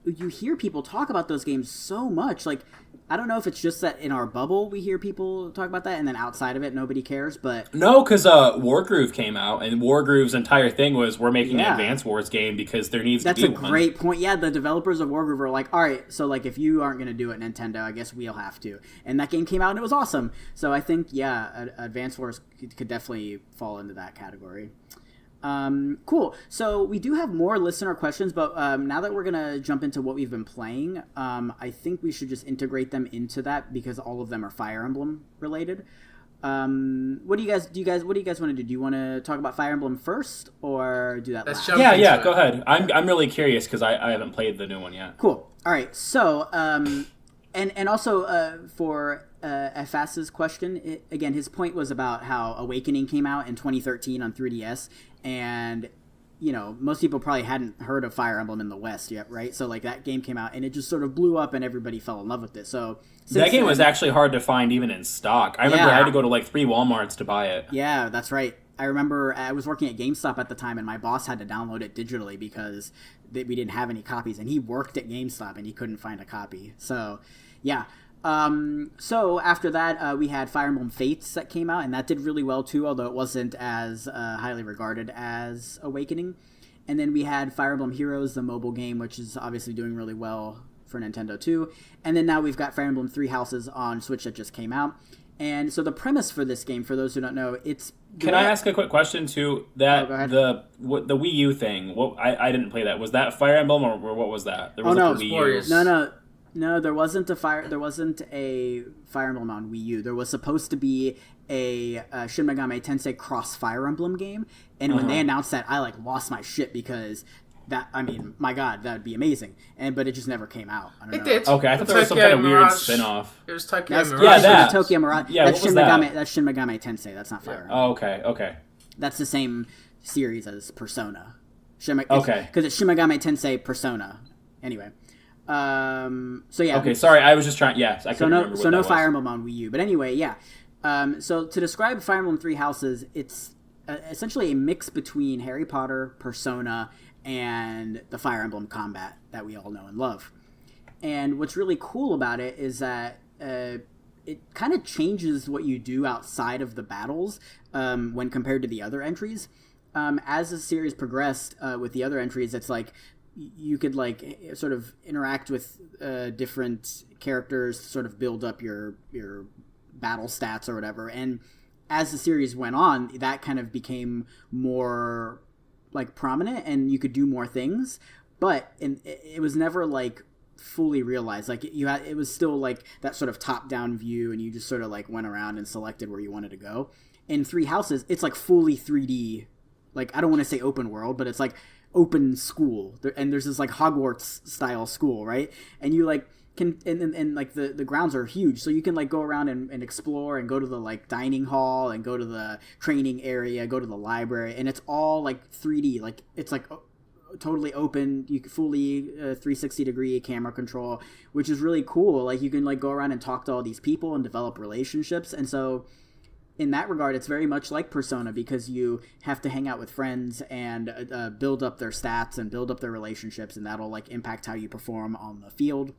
you hear people talk about those games so much. Like, I don't know if it's just that in our bubble we hear people talk about that, and then outside of it nobody cares. But no, because Wargroove came out, and Wargroove's entire thing was we're making an Advance Wars game because there needs to be one. That's a great point. Yeah, the developers of Wargroove are like, all right, so like if you aren't going to do it, Nintendo, I guess we'll have to. And that game came out and it was awesome. So I think Advance Wars could definitely fall into that category. Cool. So we do have more listener questions, but now that we're gonna jump into what we've been playing, I think we should just integrate them into that because all of them are Fire Emblem related. What do you guys want to do? Do you want to talk about Fire Emblem first or do that last? Yeah, go ahead. I'm really curious because I haven't played the new one yet. Cool. All right. So and also for FS's question, again, his point was about how Awakening came out in 2013 on 3DS, and most people probably hadn't heard of Fire Emblem in the West yet, right? So like that game came out and it just sort of blew up and everybody fell in love with it. So that game was actually hard to find even in stock. I remember I had to go to like 3 Walmarts to buy it. Yeah, that's right. I remember I was working at GameStop at the time, and my boss had to download it digitally because we didn't have any copies, and he worked at GameStop and he couldn't find a copy. So yeah. So after that, we had Fire Emblem Fates that came out, and that did really well too, although it wasn't as highly regarded as Awakening. And then we had Fire Emblem Heroes, the mobile game, which is obviously doing really well for Nintendo too. And then now we've got Fire Emblem Three Houses on Switch that just came out. And so the premise for this game, for those who don't know, it's... Can I ask a quick question too? That the Wii U thing, I didn't play that. Was that Fire Emblem or what was that? There was like a Wii U. No, there wasn't a Fire Emblem on Wii U. There was supposed to be a Shin Megami Tensei Cross Fire Emblem game, and when they announced that, I lost my shit because that, I mean, my God, that would be amazing. But it just never came out. I don't know. It did. Okay, I thought there was some kind of weird spin-off. It was Tokyo That's, Mirage. Yeah, that. Tokyo Mirage. Yeah, that's what was Shin Megami. that? That's Shin Megami Tensei. That's not Fire Emblem. Oh, okay. That's the same series as Persona. Okay. Because it's Shin Megami Tensei Persona. Anyway. So yeah. Okay, sorry, I was just trying. Yes, I couldn't remember what so no that was. Fire Emblem on Wii U. But anyway, yeah. So to describe Fire Emblem Three Houses, it's essentially a mix between Harry Potter, Persona, and the Fire Emblem combat that we all know and love. And what's really cool about it is that it kind of changes what you do outside of the battles when compared to the other entries. As the series progressed with the other entries, it's like you could like sort of interact with different characters to sort of build up your battle stats or whatever. And as the series went on, that kind of became more like prominent, and you could do more things. But it was never like fully realized. Like it was still like that sort of top-down view, and you just sort of like went around and selected where you wanted to go. In Three Houses, it's like fully 3D. Like, I don't want to say open world, but it's like open school. And there's this like Hogwarts style school, right? And you like can and like the grounds are huge, so you can like go around and explore and go to the like dining hall and go to the training area, go to the library, and it's all like 3D. Like it's like totally open. You can fully 360 degree camera control, which is really cool. Like you can like go around and talk to all these people and develop relationships. And so in that regard, it's very much like Persona, because you have to hang out with friends and build up their stats and build up their relationships, and that'll like impact how you perform on the field.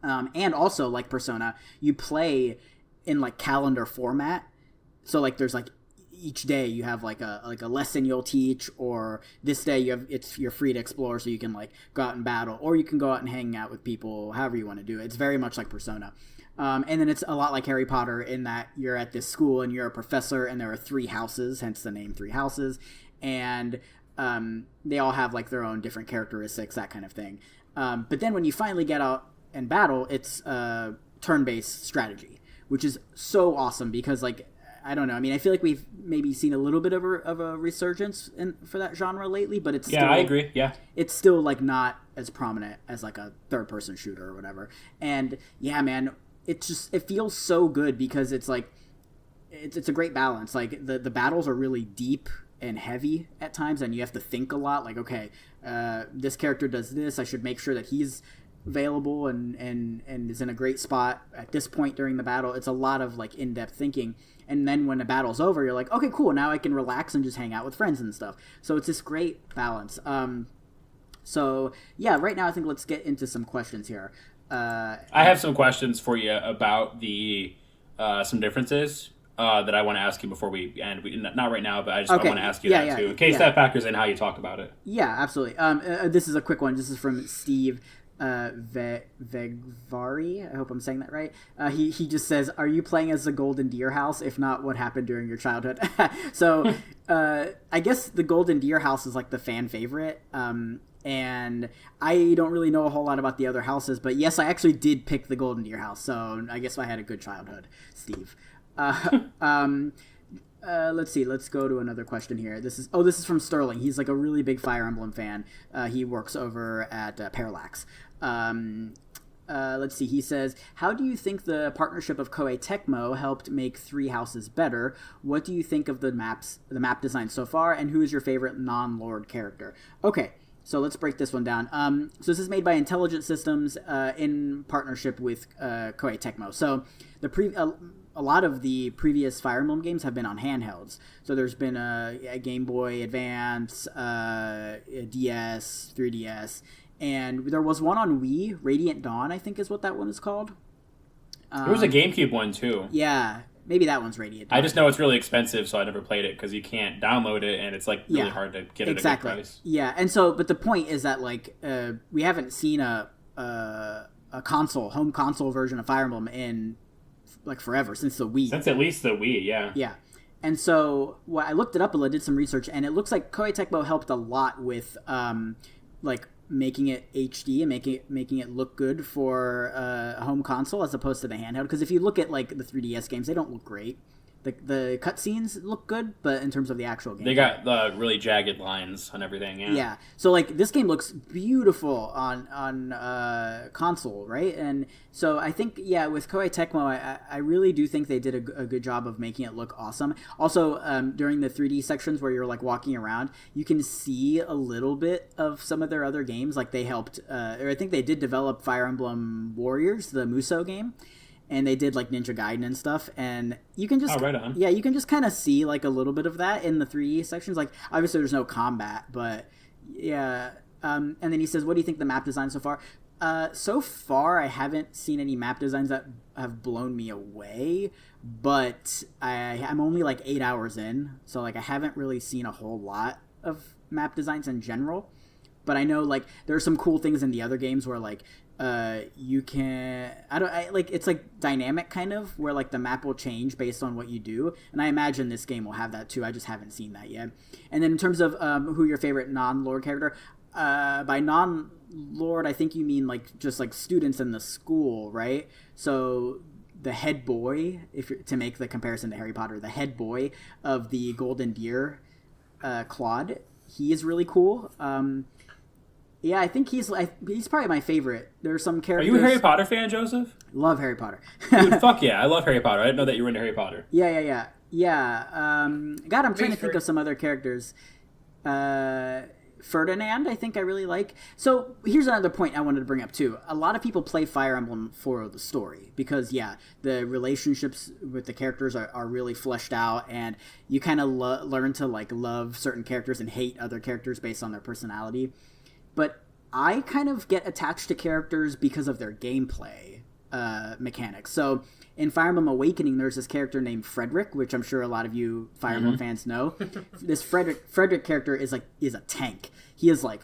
And also, like Persona, you play in like calendar format. So like there's like each day you have like a lesson you'll teach, or this day you're free to explore, so you can like go out and battle, or you can go out and hang out with people, however you want to do it. It's very much like Persona. And then it's a lot like Harry Potter in that you're at this school and you're a professor, and there are 3 houses, hence the name Three Houses, and they all have like their own different characteristics, that kind of thing. But then when you finally get out and battle, it's turn-based strategy, which is so awesome because, like, I don't know. I mean, I feel like we've maybe seen a little bit of a resurgence for that genre lately, but it's still, I agree. Yeah, it's still like not as prominent as like a third-person shooter or whatever. And yeah, man, it feels so good because it's like it's a great balance. Like the battles are really deep and heavy at times, and you have to think a lot. Like, okay, this character does this. I should make sure that he's available and is in a great spot at this point during the battle. It's a lot of like in-depth thinking, and then when the battle's over, you're like, okay, cool, now I can relax and just hang out with friends and stuff. So it's this great balance. So yeah, right now I think let's get into some questions here. I have some questions for you about the some differences that I want to ask you before we end. Not right now, but I want to ask you that too, in case that factors in how you talk about it. Yeah, absolutely. This is a quick one. This is from Steve Vegvari. I hope I'm saying that right. He just says, "Are you playing as the Golden Deer House? If not, what happened during your childhood?" So I guess the Golden Deer House is like the fan favorite. And I don't really know a whole lot about the other houses, but yes, I actually did pick the Golden Deer House. So I guess I had a good childhood, Steve. Let's see. Let's go to another question here. This is from Sterling. He's like a really big Fire Emblem fan. He works over at Parallax. Let's see. He says, "How do you think the partnership of Koei Tecmo helped make Three Houses better? What do you think of the map design so far? And who is your favorite non-Lord character?" Okay. So let's break this one down. So this is made by Intelligent Systems in partnership with Koei Tecmo. So a lot of the previous Fire Emblem games have been on handhelds. So there's been a Game Boy Advance, a DS, 3DS, and there was one on Wii, Radiant Dawn, I think is what that one is called. There was a GameCube one too. Yeah. Maybe that one's Radiant Dawn. I just know it's really expensive, so I never played it because you can't download it, and it's like really hard to get it at a good price. Yeah, and so, but the point is that like we haven't seen a home console version of Fire Emblem in like forever, since the Wii. Since at least the Wii, yeah. Yeah, and so I looked it up a little, did some research, and it looks like Koei Tecmo helped a lot with like making it HD and making it look good for a home console as opposed to the handheld. Because if you look at like the 3DS games, they don't look great. the cutscenes look good, but in terms of the actual game, They got the really jagged lines on everything. yeah. So like this game looks beautiful on console, right? And so I think with Koei Tecmo, I really do think they did a good job of making it look awesome. Also, during the 3D sections where you're like walking around, you can see a little bit of some of their other games. Like they helped, or I think they did develop Fire Emblem Warriors, the Musou game. And they did like Ninja Gaiden and stuff, and you can just right on. you can just kind of see like a little bit of that in the 3D sections. Like obviously there's no combat, but yeah. And then he says, "What do you think of the map design so far?" So far, I haven't seen any map designs that have blown me away, but I'm only like 8 hours in, so like I haven't really seen a whole lot of map designs in general. But I know like there are some cool things in the other games where like you can it's like dynamic kind of where like the map will change based on what you do, and I imagine this game will have that too. I just haven't seen that yet. And then in terms of who your favorite non-lord character, by non-lord I think you mean like just like students in the school, right? So the head boy, if you're to make the comparison to Harry Potter, the head boy of the Golden Deer, Claude, he is really cool. Yeah, I think he's probably my favorite. There are some characters. Are you a Harry Potter fan, Joseph? Love Harry Potter. Dude, fuck yeah, I love Harry Potter. I didn't know that you were into Harry Potter. Yeah. God, I'm trying to think of some other characters. Ferdinand, I think I really like. So here's another point I wanted to bring up too. A lot of people play Fire Emblem for the story because the relationships with the characters are really fleshed out, and you kind of learn to like love certain characters and hate other characters based on their personality. But I kind of get attached to characters because of their gameplay mechanics. So in Fire Emblem Awakening, there's this character named Frederick, which I'm sure a lot of you Fire Emblem fans know. This Frederick character is a tank. He's like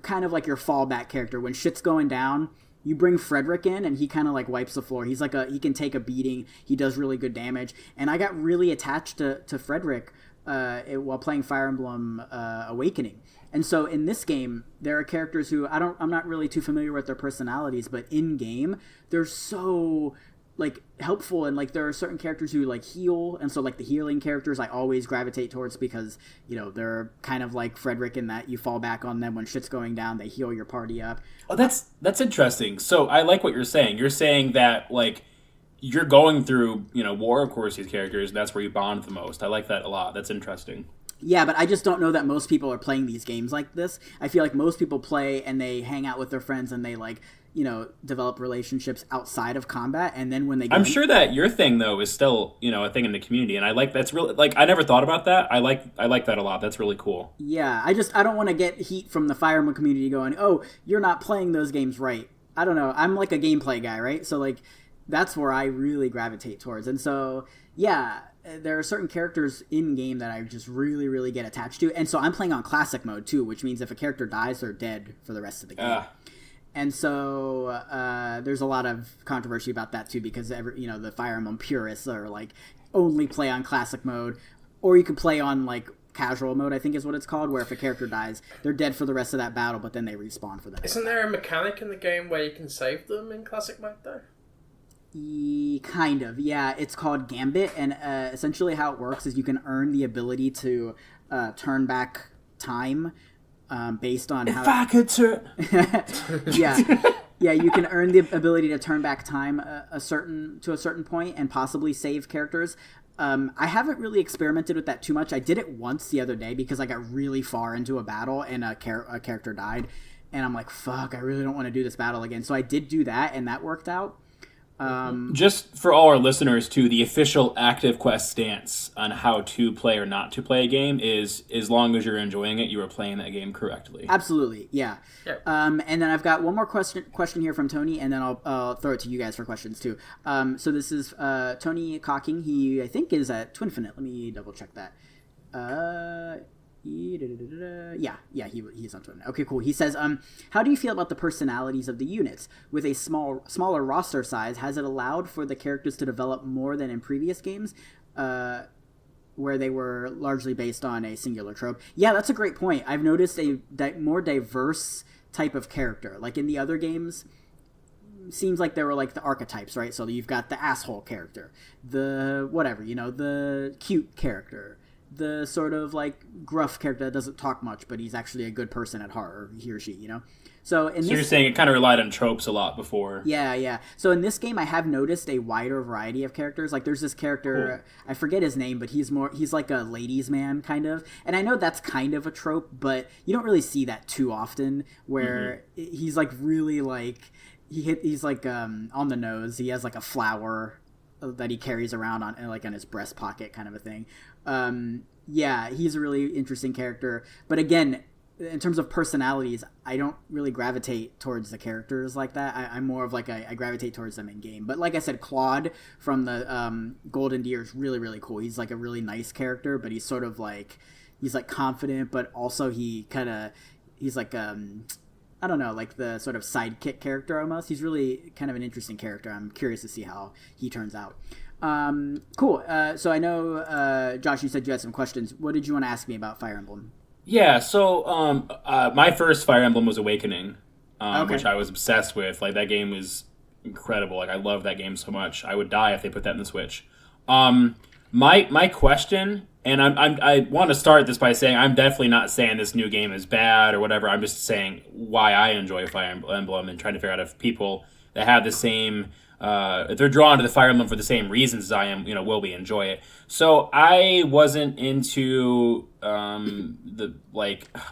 kind of like your fallback character. When shit's going down, you bring Frederick in, and he kind of like wipes the floor. He's like he can take a beating. He does really good damage, and I got really attached to Frederick while playing Fire Emblem Awakening. And so in this game, there are characters who I'm not really too familiar with their personalities, but in game, they're so like helpful, and like there are certain characters who like heal, and so like the healing characters I always gravitate towards because they're kind of like Frederick in that you fall back on them when shit's going down. They heal your party up. Oh, that's interesting. So I like what you're saying. You're saying that like you're going through war, of course, these characters. That's where you bond the most. I like that a lot. That's interesting. Yeah, but I just don't know that most people are playing these games like this. I feel like most people play and they hang out with their friends and they like, develop relationships outside of combat, and then when they I'm sure that your thing though is still, a thing in the community, and I like that's really like I never thought about that. I like that a lot. That's really cool. Yeah, I don't want to get heat from the Fire Emblem community going, "Oh, you're not playing those games right." I don't know. I'm like a gameplay guy, right? So like that's where I really gravitate towards. And so, yeah, there are certain characters in game that I just really, really get attached to. And so I'm playing on classic mode too, which means if a character dies, they're dead for the rest of the game. And so there's a lot of controversy about that too, because the Fire Emblem purists are like only play on classic mode, or you can play on like casual mode, I think is what it's called, where if a character dies, they're dead for the rest of that battle, but then they respawn for that. Isn't there a mechanic in the game where you can save them in classic mode though? Kind of, yeah. It's called Gambit, and essentially how it works is you can earn the ability to turn back time based on how... If I could turn... Yeah, you can earn the ability to turn back time to a certain point and possibly save characters. I haven't really experimented with that too much. I did it once the other day because I got really far into a battle and a character died, and I'm like, fuck, I really don't want to do this battle again. So I did do that, and that worked out. Just for all our listeners too, the official Active Quest stance on how to play or not to play a game is as long as you're enjoying it, you are playing that game correctly. Absolutely, yeah. Yep. And then I've got one more question here from Tony, and then I'll throw it to you guys for questions too. So this is Tony Cocking. He, I think, is at Twinfinite. Let me double check that. Yeah, he's on Twitter. Okay, cool. He says, how do you feel about the personalities of the units? With a smaller roster size, has it allowed for the characters to develop more than in previous games, where they were largely based on a singular trope? Yeah, that's a great point. I've noticed a more diverse type of character. Like in the other games, seems like there were like the archetypes, right? So you've got the asshole character, the whatever, the cute character, the sort of like gruff character that doesn't talk much, but he's actually a good person at heart, or he or she, So you're saying it kind of relied on tropes a lot before. Yeah. So in this game, I have noticed a wider variety of characters. Like there's this character, I forget his name, but he's like a ladies' man kind of. And I know that's kind of a trope, but you don't really see that too often. Where he's like really like he's like on the nose. He has like a flower that he carries around on his breast pocket, kind of a thing. Yeah, he's a really interesting character. But again, in terms of personalities, I don't really gravitate towards the characters like that. I'm more of like I gravitate towards them in game. But like I said, Claude from the Golden Deer is really, really cool. He's like a really nice character, but he's sort of like he's like confident, but also he's like I don't know, like the sort of sidekick character almost. He's really kind of an interesting character. I'm curious to see how he turns out. Cool. So I know, Josh, you said you had some questions. What did you want to ask me about Fire Emblem? Yeah, so my first Fire Emblem was Awakening, Okay. which I was obsessed with. Like, that game was incredible. Like, I love that game so much. I would die if they put that in the Switch. My question, and I want to start this by saying I'm definitely not saying this new game is bad or whatever. I'm just saying why I enjoy Fire Emblem and trying to figure out if people that have the same... if they're drawn to the Fire Emblem for the same reasons as I am, will we enjoy it? So I wasn't into the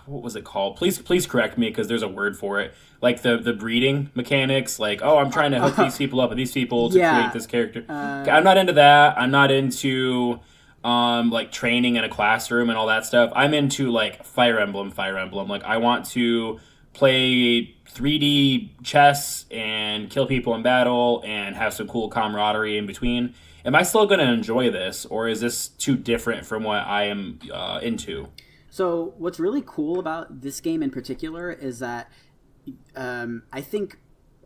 what was it called? Please correct me because there's a word for it. Like the breeding mechanics. Like, oh, I'm trying to hook these people up with these people to create this character. I'm not into that. I'm not into like training in a classroom and all that stuff. I'm into like Fire Emblem. Like, I want to play 3D chess and kill people in battle and have some cool camaraderie in between. Am I still going to enjoy this, or is this too different from what I am into? So what's really cool about this game in particular is that I think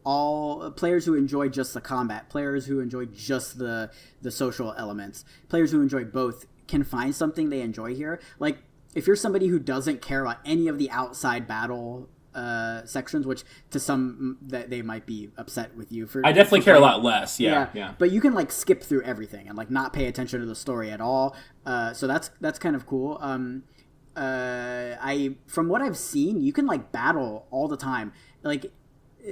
all players who enjoy just the combat, players who enjoy just the social elements, players who enjoy both can find something they enjoy here. Like, if you're somebody who doesn't care about any of the outside battle sections, which to some that they might be upset with you for. I definitely care a lot less. Yeah. But you can like skip through everything and like not pay attention to the story at all. So that's kind of cool. I from what I've seen, you can like battle all the time, like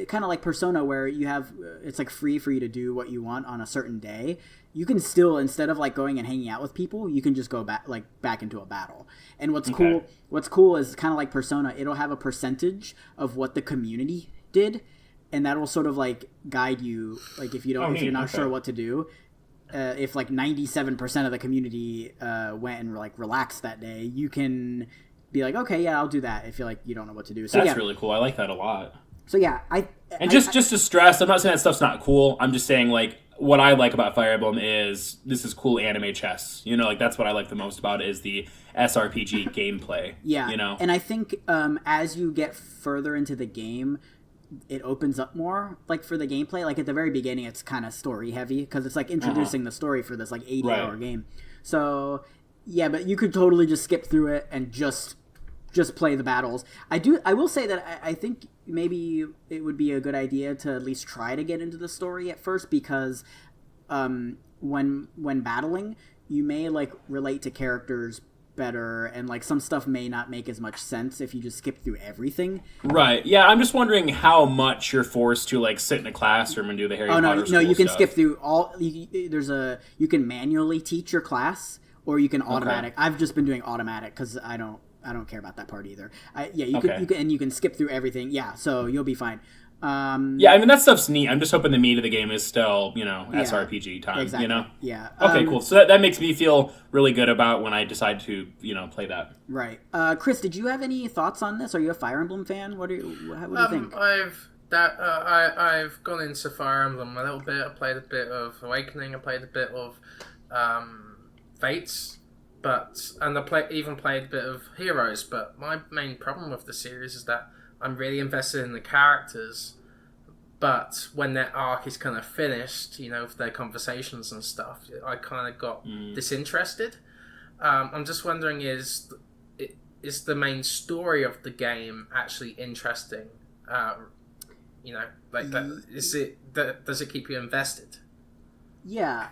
kind of like Persona, where you have it's like free for you to do what you want on a certain day. You can still, instead of like going and hanging out with people, you can just go back into a battle. And what's cool is kind of like Persona, it'll have a percentage of what the community did, and that will sort of like guide you. Like if you're not sure what to do, if like 97% of the community went and like relaxed that day, you can be like, okay, yeah, I'll do that. If you're like you don't know what to do. So that's really cool. I like that a lot. So yeah, just to stress, I'm not saying that stuff's not cool. I'm just saying like what I like about Fire Emblem is this is cool anime chess. Like that's what I like the most about it is the SRPG gameplay. Yeah. And I think as you get further into the game, it opens up more like for the gameplay. Like at the very beginning, it's kind of story heavy because it's like introducing the story for this like 80-hour game. So yeah, but you could totally just skip through it and just play the battles. I will say that I think maybe it would be a good idea to at least try to get into the story at first, because when battling, you may like relate to characters better, and like some stuff may not make as much sense if you just skip through everything. Right. Yeah, I'm just wondering how much you're forced to like sit in a classroom and do the Harry Potter no, you can stuff. skip through all. You can manually teach your class, or you can automatic. Okay. I've just been doing automatic because I don't care about that part either. You can skip through everything. Yeah, so you'll be fine. Yeah, I mean that stuff's neat. I'm just hoping the meat of the game is still, SRPG time. Exactly. Yeah. Okay, cool. So that makes me feel really good about when I decide to, play that. Right. Chris, did you have any thoughts on this? Are you a Fire Emblem fan? What do you think? I've gone into Fire Emblem a little bit. I played a bit of Awakening. I played a bit of Fates. And I even played a bit of Heroes, but my main problem with the series is that I'm really invested in the characters, but when their arc is kind of finished, with their conversations and stuff, I kind of got disinterested. I'm just wondering, is the main story of the game actually interesting? You know, like that. Is it? That, does it keep you invested? Yeah.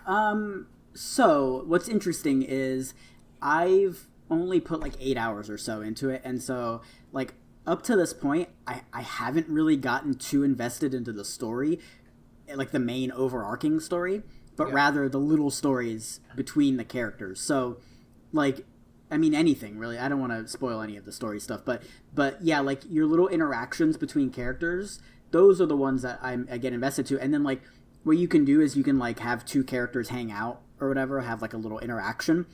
So what's interesting is I've only put like 8 hours or so into it, and so like up to this point, I haven't really gotten too invested into the story, like the main overarching story, but rather the little stories between the characters. So, like, I mean, anything really. I don't want to spoil any of the story stuff, but yeah, like your little interactions between characters, those are the ones that I get invested to. And then like what you can do is you can like have two characters hang out or whatever, have like a little interaction,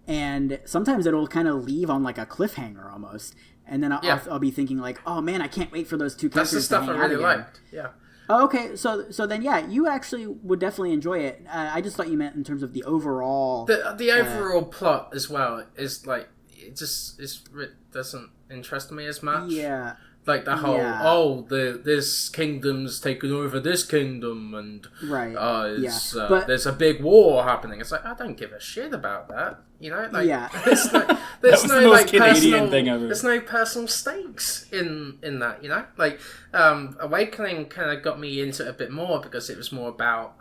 and sometimes it'll kind of leave on like a cliffhanger almost. And then I'll be thinking like, oh man, I can't wait for those two characters. That's the stuff to hang I really out again. liked. Yeah. Oh, okay, so then yeah, you actually would definitely enjoy it. I just thought you meant in terms of the overall. The overall plot as well is like it doesn't interest me as much. Yeah. Like the whole this kingdom's taken over this kingdom and there's a big war happening. It's like I don't give a shit about that. You know, like there's no the most like Canadian personal thing ever. There's no personal stakes in that. You know, like Awakening kind of got me into it a bit more because it was more about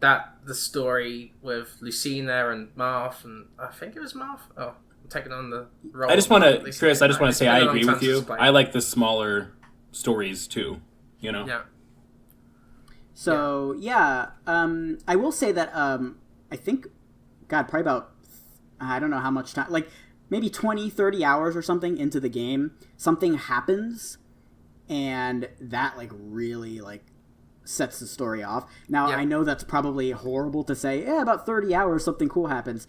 the story with Lucina and Marth, and I think it was Marth. Oh. Taking on the role. I just want to, Chris. I just want to say I agree with you. Play. I like the smaller stories too. You know. Yeah. So I will say that I think, God, probably about I don't know how much time, like maybe 20, 30 hours or something into the game, something happens, and that like really like sets the story off. Now I know that's probably horrible to say. Yeah, about 30 hours, something cool happens.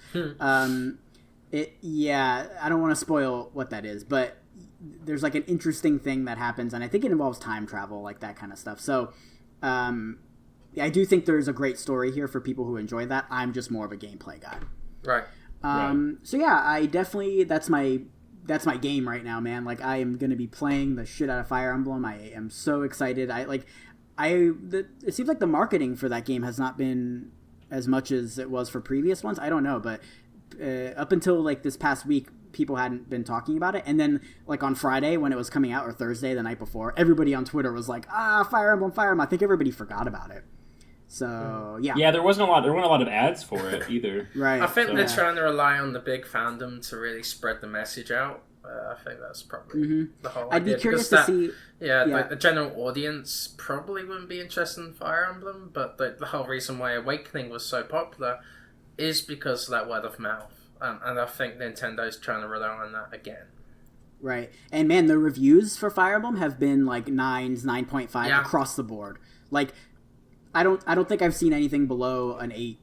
I don't want to spoil what that is, but there's like an interesting thing that happens, and I think it involves time travel, like that kind of stuff. So, I do think there's a great story here for people who enjoy that. I'm just more of a gameplay guy. Right. So yeah, I definitely that's my game right now, man. Like I am gonna be playing the shit out of Fire Emblem. I am so excited. It seems like the marketing for that game has not been as much as it was for previous ones. I don't know, but. Up until like this past week, people hadn't been talking about it, and then like on Friday when it was coming out, or Thursday the night before, everybody on Twitter was like, Fire Emblem, Fire Emblem. I think everybody forgot about it. So yeah, there weren't a lot of ads for it either. Right. I think they're trying to rely on the big fandom to really spread the message out. I think that's probably the whole idea. I'd be curious to see. Like the general audience probably wouldn't be interested in Fire Emblem, but the whole reason why Awakening was so popular is because of that word of mouth. And I think Nintendo's trying to rely on that again. Right. And man, the reviews for Fire Emblem have been like 9s, 9.5 across the board. Like, I don't think I've seen anything below an 8.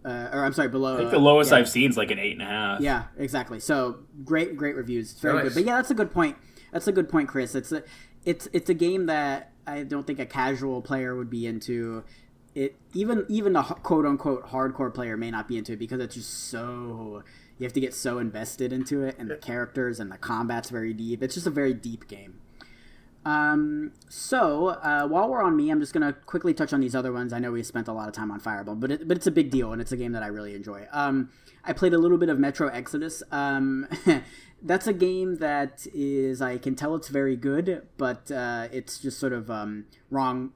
Below. I think the lowest I've seen is like an 8.5. Yeah, exactly. So great reviews. It's very good. But yeah, that's a good point. That's a good point, Chris. It's a game that I don't think a casual player would be into. Even a quote unquote hardcore player may not be into it because it's just so you have to get so invested into it, and the characters and the combat's very deep. It's just a very deep game. So while we're on me, I'm just gonna quickly touch on these other ones. I know we spent a lot of time on Fire Emblem, but it's a big deal, and it's a game that I really enjoy. I played a little bit of Metro Exodus. That's a game that is, I can tell it's very good, but it's just sort of wrong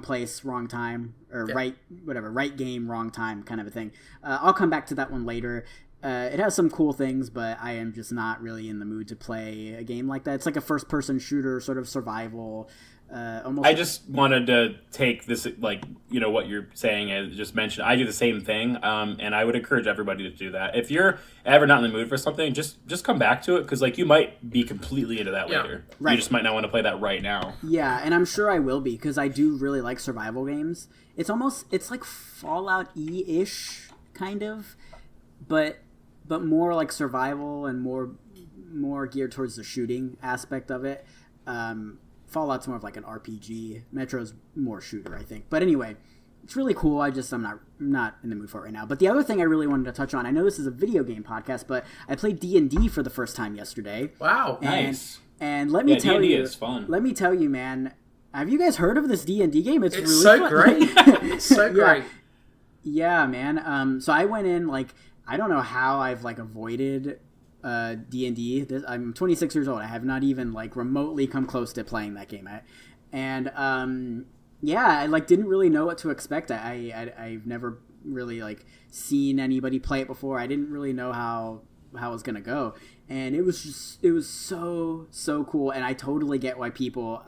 place, wrong time, or right game, wrong time kind of a thing. I'll come back to that one later. It has some cool things, but I am just not really in the mood to play a game like that. It's like a first-person shooter, sort of survival. Almost. I just wanted to take this, like, you know, what you're saying and just mention. I do the same thing, and I would encourage everybody to do that. If you're ever not in the mood for something, just come back to it, because like you might be completely into that later. Right. You just might not want to play that right now. Yeah, and I'm sure I will be, because I do really like survival games. It's like Fallout-y-ish, kind of, but more like survival and more geared towards the shooting aspect of it. Fallout's more of like an RPG. Metro's more shooter, I think. But anyway, it's really cool. I'm not in the mood for it right now. But the other thing I really wanted to touch on, I know this is a video game podcast, but I played D&D for the first time yesterday. Wow, nice. And let me tell D&D you, is fun. Let me tell you, man. Have you guys heard of this D&D game? It's really so fun. Great. It's so great. Yeah, man. So I went in like, I don't know how I've like avoided D&D. I'm 26 years old. I have not even like remotely come close to playing that game. And yeah, I like didn't really know what to expect. I've never really like seen anybody play it before. I didn't really know how it was gonna go, and it was so cool. And I totally get why people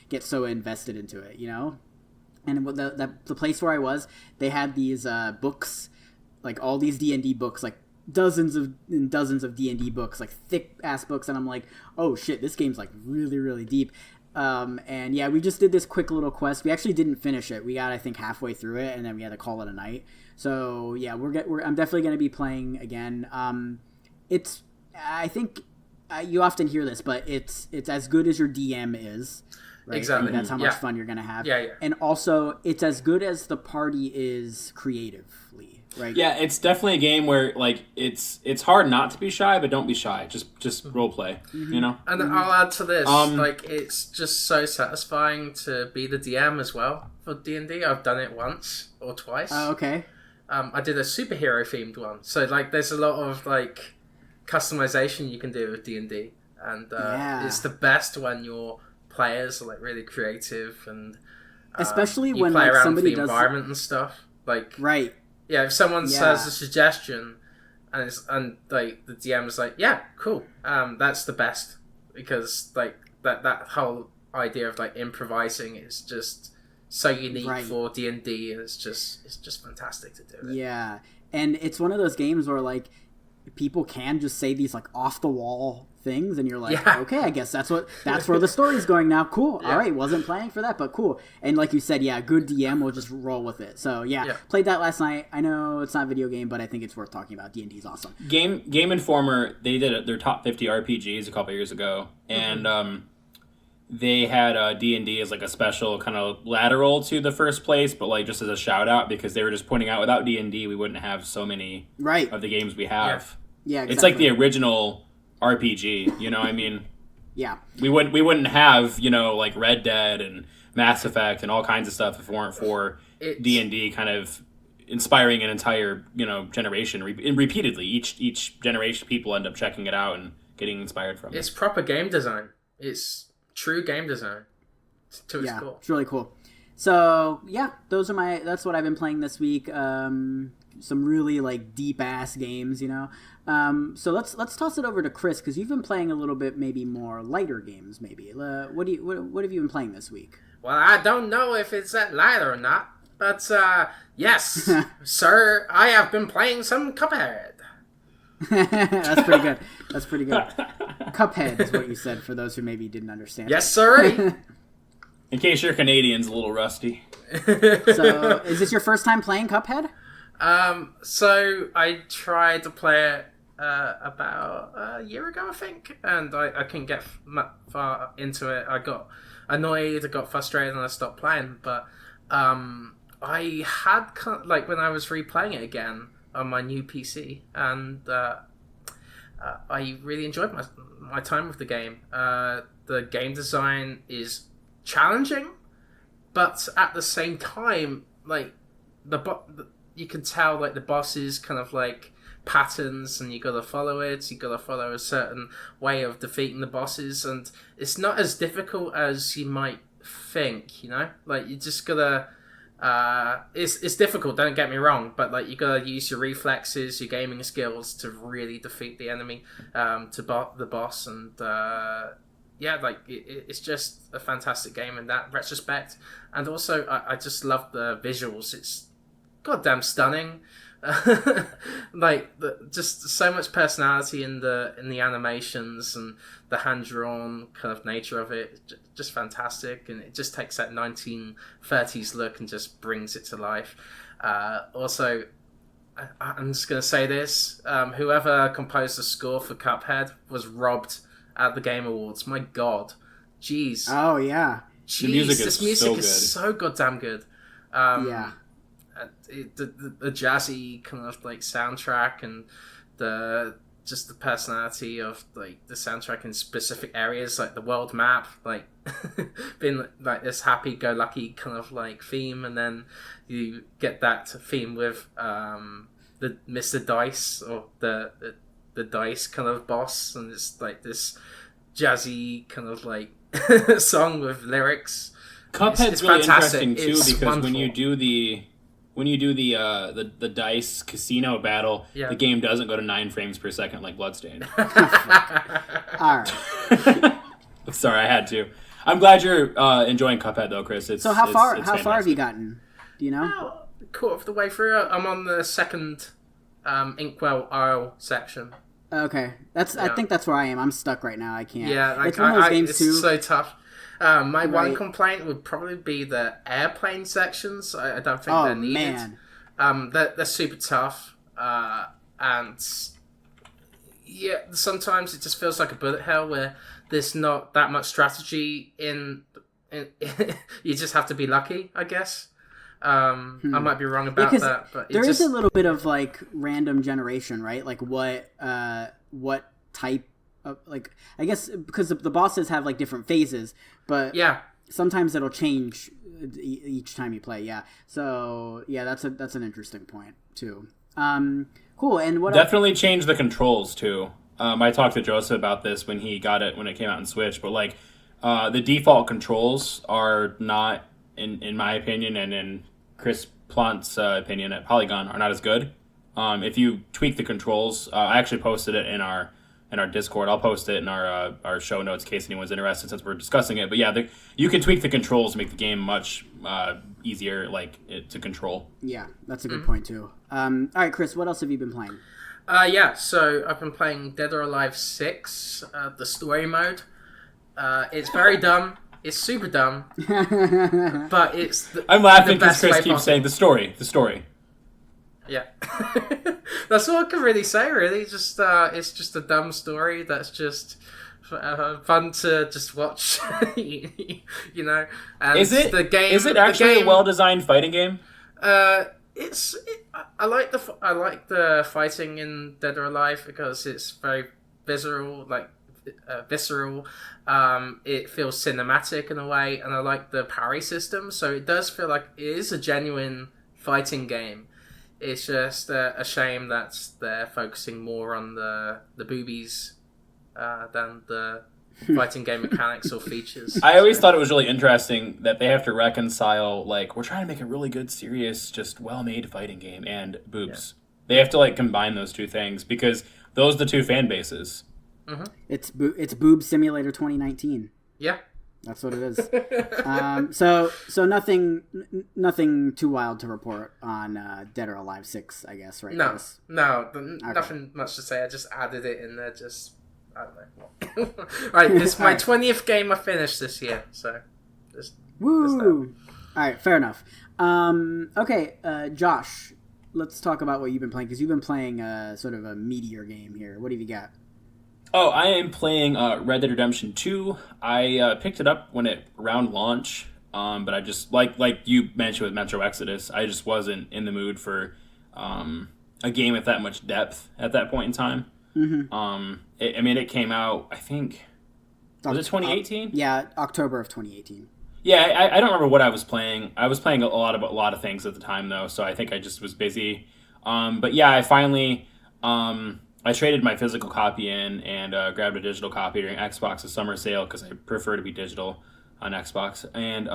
get so invested into it, you know. And the place where I was, they had these books, like all these D&D books, like dozens and dozens of D&D books, like thick ass books, and I'm like, oh shit, this game's like really really deep. And yeah, we just did this quick little quest. We actually didn't finish it. We got, I think, halfway through it, and then we had to call it a night. So yeah, I'm definitely going to be playing again. I think you often hear this, but it's as good as your DM is. Right? Exactly. And that's how much fun you're going to have. Yeah. And also, it's as good as the party is creatively. Right? Yeah, it's definitely a game where like it's hard not to be shy, but don't be shy. Just role play, you know. And I'll add to this, like it's just so satisfying to be the DM as well for D&D. I've done it once or twice. Oh, okay. I did a superhero themed one, so like there's a lot of like customization you can do with D&D, and it's the best when your players are like really creative and especially you when play like around somebody with the does environment and stuff. Like right. Yeah, if someone says a suggestion and like the DM is like, yeah, cool, that's the best, because like that whole idea of like improvising is just so unique for D&D, and it's just fantastic to do it. Yeah, and it's one of those games where like people can just say these like off the wall things, and you're like, okay, I guess that's where the story's going now. Cool. All right, wasn't planning for that, but cool. And like you said, yeah, good DM will just roll with it. So yeah, played that last night. I know it's not a video game, but I think it's worth talking about. D&D's awesome. Game Informer, they did their top 50 RPGs a couple years ago, and they had D&D as like a special kind of lateral to the first place, but like just as a shout out, because they were just pointing out without D&D we wouldn't have so many of the games we have. Yeah, exactly. It's like the original RPG, you know what I mean? Yeah. We wouldn't have, you know, like Red Dead and Mass Effect and all kinds of stuff if it weren't for D&D kind of inspiring an entire, you know, generation repeatedly. Each generation people end up checking it out and getting inspired from it. It's proper game design. It's true game design to its core. It's really cool. So yeah, that's what I've been playing this week. Some really like deep ass games, you know. So let's toss it over to Chris, because you've been playing a little bit maybe more lighter games. Maybe what have you been playing this week? Well, I don't know if it's that light or not, but yes, sir, I have been playing some Cuphead. That's pretty good. Cuphead is what you said, for those who maybe didn't understand. Yes, sir. In case you're Canadians, a little rusty. So, is this your first time playing Cuphead? So I tried to play it about a year ago, I think, and I couldn't get far into it. I got annoyed, I got frustrated, and I stopped playing. But I had like when I was replaying it again on my new PC, and I really enjoyed my time with the game. The game design is challenging, but at the same time, like you can tell like the boss's kind of like patterns, and you gotta follow it. You gotta follow a certain way of defeating the bosses, and it's not as difficult as you might think. You know, like you just gotta. It's difficult. Don't get me wrong, but like you gotta use your reflexes, your gaming skills to really defeat the enemy, the boss, and yeah, like it's just a fantastic game in that retrospect. And also, I just love the visuals. It's goddamn stunning. Like just so much personality in the animations and the hand-drawn kind of nature of it. Just fantastic, and it just takes that 1930s look and just brings it to life. Also, I'm just going to say this, whoever composed the score for Cuphead was robbed at the Game Awards. My god. Jeez. Oh yeah. Jeez, this music is so goddamn good. Yeah. The jazzy kind of like soundtrack, and the personality of like the soundtrack in specific areas, like the world map, like being like this happy-go-lucky kind of like theme, and then you get that theme with the Mr. Dice, or the Dice kind of boss, and it's like this jazzy kind of like song with lyrics. Cuphead's It's really fantastic. interesting too It's because wonderful. when you do the dice casino battle, Yeah. the game doesn't go to 9 frames per second like Bloodstained. All right. Sorry, I had to. I'm glad you're enjoying Cuphead though, Chris. It's So how far it's how far have you fantastic. gotten? Do you know? Well, quarter of the way through. I'm on the second Inkwell Isle section. Okay, I think that's where I am. I'm stuck right now. I can't. Yeah, like, it's one of those games it's too. so tough. My one Right. complaint would probably be the airplane sections. I don't think Oh they're needed. man. They're super tough, and yeah, sometimes it just feels like a bullet hell where there's not that much strategy in you just have to be lucky, I guess. I might be wrong about Because that, but there is a little bit of like random generation, right? Like what type of, like, I guess because the bosses have like different phases, but yeah. sometimes it'll change each time you play. Yeah. So yeah, that's an interesting point too. Cool. And what Definitely change the controls too. I talked to Joseph about this when he got it when it came out on Switch, but like the default controls are not, in my opinion, and in Chris Plant's opinion at Polygon, are not as good. If you tweak the controls, I actually posted it in our Discord. I'll post it in our show notes in case anyone's interested, since we're discussing it. But yeah, you can tweak the controls to make the game much easier, to control. Yeah, that's a good point too. All right, Chris, what else have you been playing? Yeah, so I've been playing Dead or Alive 6, the story mode. It's very dumb. It's super dumb. But it's I'm laughing the because best way Chris keeps possible. saying the story. Yeah. That's all I can really say, really. Just it's just a dumb story that's just fun to just watch. you know? And Is it the game? Is it actually the game, a well-designed fighting game? I like the fighting in Dead or Alive because it's very visceral, visceral. It feels cinematic in a way, and I like the parry system. So it does feel like it is a genuine fighting game. It's just a shame that they're focusing more on the boobies than the fighting game mechanics or features. I always thought it was really interesting that they have to reconcile, like, we're trying to make a really good, serious, just well-made fighting game and boobs. Yeah. They have to, like, combine those two things because those are the two fan bases. Mm-hmm. It's Boob Simulator 2019. Yeah. That's what it is. So nothing too wild to report on Dead or Alive 6, I guess, right? No, Chris? nothing much to say. I just added it in there. I don't know. Right, it's my 20th game I finished this year, so woo! All right, fair enough. Okay, Josh, let's talk about what you've been playing because you've been playing sort of a meatier game here. What have you got? Oh, I am playing Red Dead Redemption 2. I picked it up around launch, but I just, like you mentioned with Metro Exodus, I just wasn't in the mood for a game with that much depth at that point in time. Mm-hmm. It came out, I think, was it 2018? Yeah, October of 2018. Yeah, I don't remember what I was playing. I was playing a lot of things at the time, though, so I think I just was busy. But yeah, I finally... I traded my physical copy in and grabbed a digital copy during Xbox's summer sale because I prefer to be digital on Xbox. And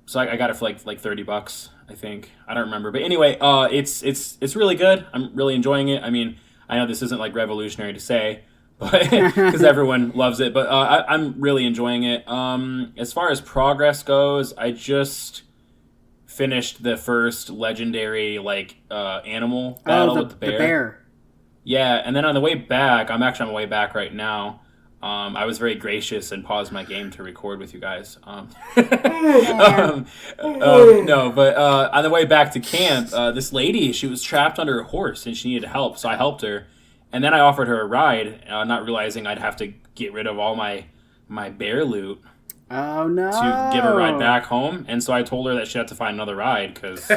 so I got it for like $30, I think. I don't remember, but anyway, it's really good. I'm really enjoying it. I mean, I know this isn't like revolutionary to say, but because everyone loves it, but I'm really enjoying it. As far as progress goes, I just finished the first legendary animal battle with the bear. Yeah, and then on the way back, I'm actually on my way back right now. I was very gracious and paused my game to record with you guys. No, but on the way back to camp, this lady, she was trapped under a horse and she needed help, so I helped her. And then I offered her a ride, not realizing I'd have to get rid of all my bear loot. Oh no! To give her a ride back home, and so I told her that she had to find another ride because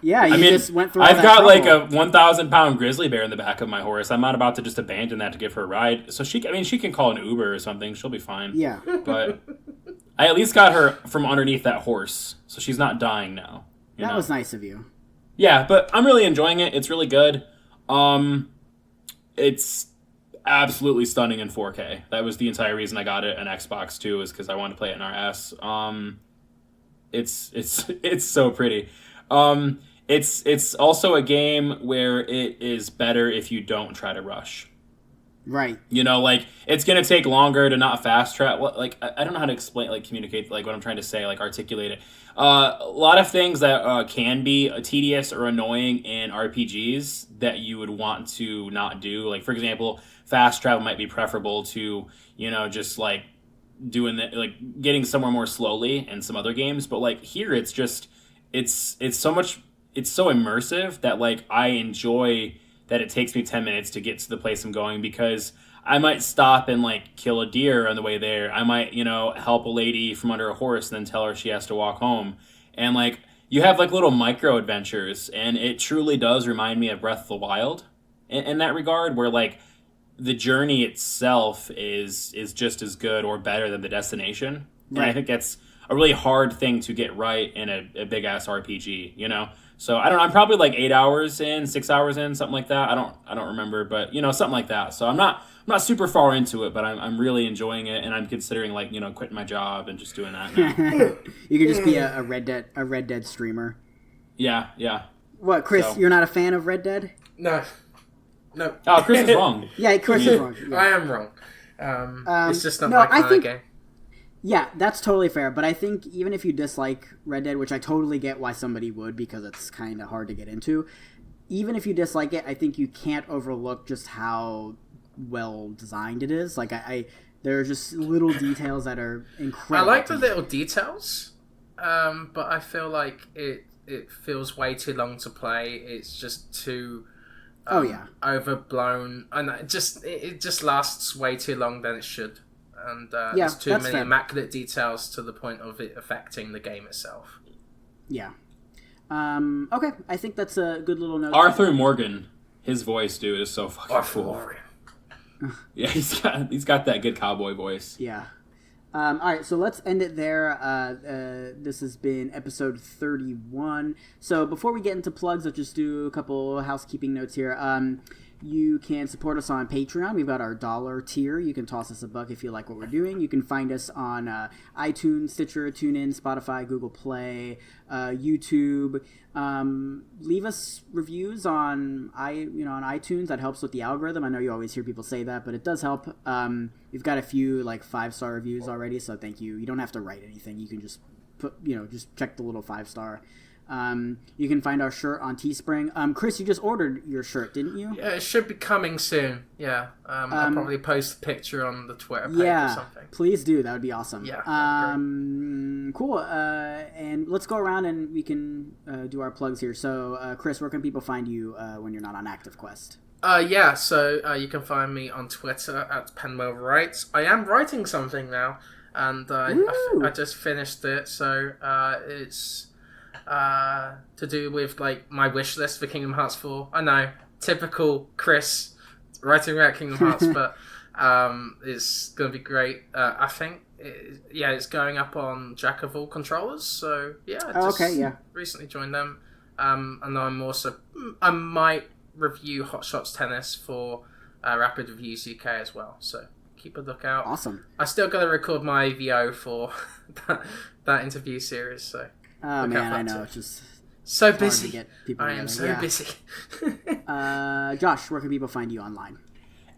yeah, just went through. I've got like a 1,000-pound grizzly bear in the back of my horse. I'm not about to just abandon that to give her a ride. So she can call an Uber or something. She'll be fine. Yeah, but I at least got her from underneath that horse, so she's not dying now. That was nice of you. Yeah, but I'm really enjoying it. It's really good. absolutely stunning in 4K. That was the entire reason I got it an Xbox too, is because I wanted to play it in RS. It's so pretty. It's also a game where it is better if you don't try to rush. Right. You know, like, it's going to take longer to not fast travel. Like, I don't know how to explain, like, communicate, like, what I'm trying to say, like, articulate it. A lot of things that can be tedious or annoying in RPGs that you would want to not do. Like, for example, fast travel might be preferable to, you know, just, like, doing the, like, getting somewhere more slowly in some other games. But, like, here it's just, it's so much, it's so immersive that, like, I enjoy that it takes me 10 minutes to get to the place I'm going, because I might stop and, like, kill a deer on the way there. I might, you know, help a lady from under a horse and then tell her she has to walk home. And, like, you have, like, little micro adventures, and it truly does remind me of Breath of the Wild in that regard, where, like, the journey itself is just as good or better than the destination. Right. And I think that's a really hard thing to get right in a big-ass RPG, you know? So I don't know, I'm probably like 8 hours in, 6 hours in, something like that. I don't remember, but you know, something like that. So I'm not super far into it, but I'm really enjoying it, and I'm considering, like, you know, quitting my job and just doing that now. You could just be a Red Dead streamer. Yeah. What, Chris, So. You're not a fan of Red Dead? No. Oh, Chris is wrong. Yeah, Chris is wrong. Yeah. I am wrong. It's just not no, my kind I think, of game. Yeah, that's totally fair. But I think even if you dislike Red Dead, which I totally get why somebody would, because it's kind of hard to get into, even if you dislike it, I think you can't overlook just how well designed it is. Like, there are just little details that are incredible. I like the little details, but I feel like it feels way too long to play. It's just too overblown, and it just lasts way too long than it should. And there's too many immaculate details to the point of it affecting the game itself. Yeah. Okay, I think that's a good little note. Arthur Morgan, his voice, dude, is so fucking cool. Morgan. Yeah, he's got that good cowboy voice. Yeah. All right, so let's end it there. This has been episode 31. So before we get into plugs, let's just do a couple housekeeping notes here. You can support us on Patreon. We've got our $1 tier. You can toss us $1 if you like what we're doing. You can find us on iTunes, Stitcher, TuneIn, Spotify, Google Play, YouTube. Leave us reviews on iTunes. That helps with the algorithm. I know you always hear people say that, but it does help. We've got a few 5-star reviews already, so thank you. You don't have to write anything. You can just just check the little 5-star. You can find our shirt on Teespring. Chris, you just ordered your shirt, didn't you? Yeah, it should be coming soon. Yeah, I'll probably post a picture on the Twitter page or something. Please do. That would be awesome. Yeah. Cool. And let's go around and we can do our plugs here. So, Chris, where can people find you when you're not on Active Quest? So you can find me on Twitter at Penwell Writes. I am writing something now, and I just finished it. So it's to do with my wish list for Kingdom Hearts 4. I know, typical Chris writing about Kingdom Hearts, but it's gonna be great. I think it's going up on Jack of All controllers. So recently joined them, and I might review Hot Shots Tennis for Rapid Reviews UK as well. So keep a lookout. Awesome. I still got to record my VO for that interview series. So. Oh man, I know. It's just so busy. To get people I am so busy. Josh, where can people find you online?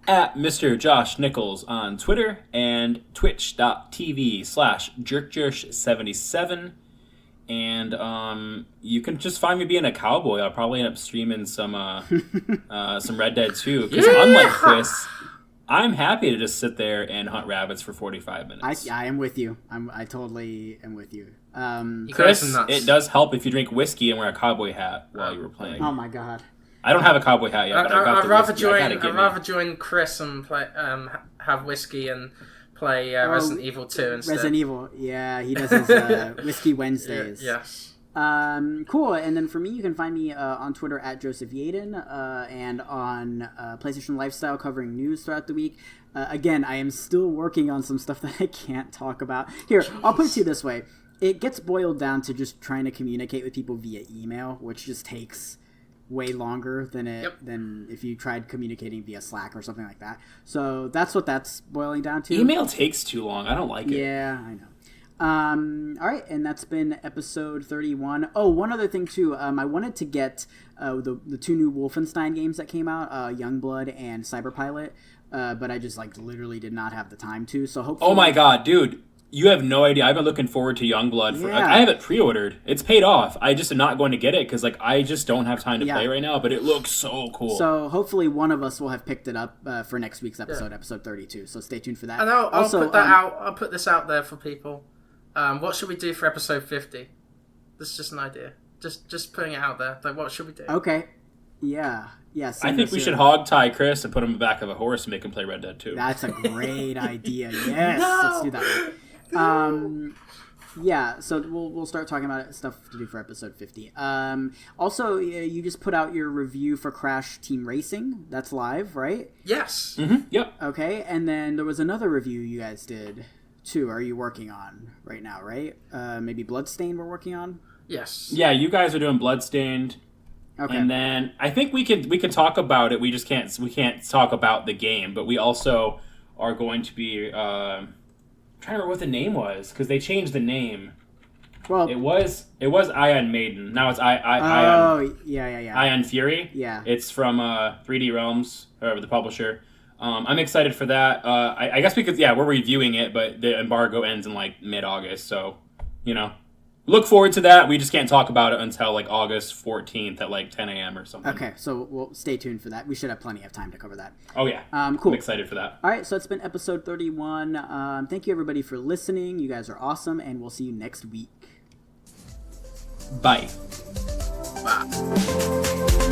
At Mr. Josh Nichols on Twitter and twitch.tv/jerkjosh77. And you can just find me being a cowboy. I'll probably end up streaming some Red Dead 2. Because unlike Chris, I'm happy to just sit there and hunt rabbits for 45 minutes. I am with you. I totally am with you. Chris, it does help if you drink whiskey and wear a cowboy hat while you were playing. Oh my god. I don't have a cowboy hat yet, but I'd rather join Chris and play have whiskey and play Resident Evil 2 instead. Resident Evil, yeah, he does his Whiskey Wednesdays. Yes. Cool. And then for me, you can find me on Twitter at Joseph Yaden and on PlayStation Lifestyle, covering news throughout the week. Again, I am still working on some stuff that I can't talk about. Here, I'll put it to you this way. It gets boiled down to just trying to communicate with people via email, which just takes way longer than than if you tried communicating via Slack or something like that. So that's what that's boiling down to. Email takes too long. I don't like it. Yeah, I know. All right, and that's been episode 31. Oh, one other thing too. I wanted to get the 2 new Wolfenstein games that came out, Youngblood and Cyberpilot, but I just literally did not have the time to. So hopefully. Oh my god, dude! You have no idea. I've been looking forward to Youngblood for. I have it pre-ordered. It's paid off. I just am not going to get it because I just don't have time to play right now. But it looks so cool. So hopefully one of us will have picked it up for next week's episode, episode 32. So stay tuned for that. And I'll also, put that out. I'll put this out there for people. What should we do for episode 50? This is just an idea. Just putting it out there. What should we do? Okay. Yeah. I think we should hog tie Chris and put him in the back of a horse and make him play Red Dead 2. That's a great idea. Yes. Let's do that one. Yeah, so we'll start talking about stuff to do for episode 50. Also, you just put out your review for Crash Team Racing. That's live, right? Yes. Mm-hmm. Yep. Okay, and then there was another review you guys did, too. Are you working on right now, right? Maybe Bloodstained we're working on? Yes. Yeah, you guys are doing Bloodstained. Okay. And then I think we could talk about it. We can't talk about the game, but we also are going to be trying to remember what the name was because they changed the name. Well, it was Ion Maiden. Now it's Ion. Oh, yeah. Ion Fury. Yeah. It's from 3D Realms, or the publisher. I'm excited for that. I guess we're reviewing it, but the embargo ends in mid-August, so look forward to that. We just can't talk about it until August 14th at 10 a.m. or something. Okay, so we'll stay tuned for that. We should have plenty of time to cover that. Oh yeah. Cool. I'm excited for that. All right, so it's been episode 31. Thank you everybody for listening. You guys are awesome, and we'll see you next week. Bye. Bye.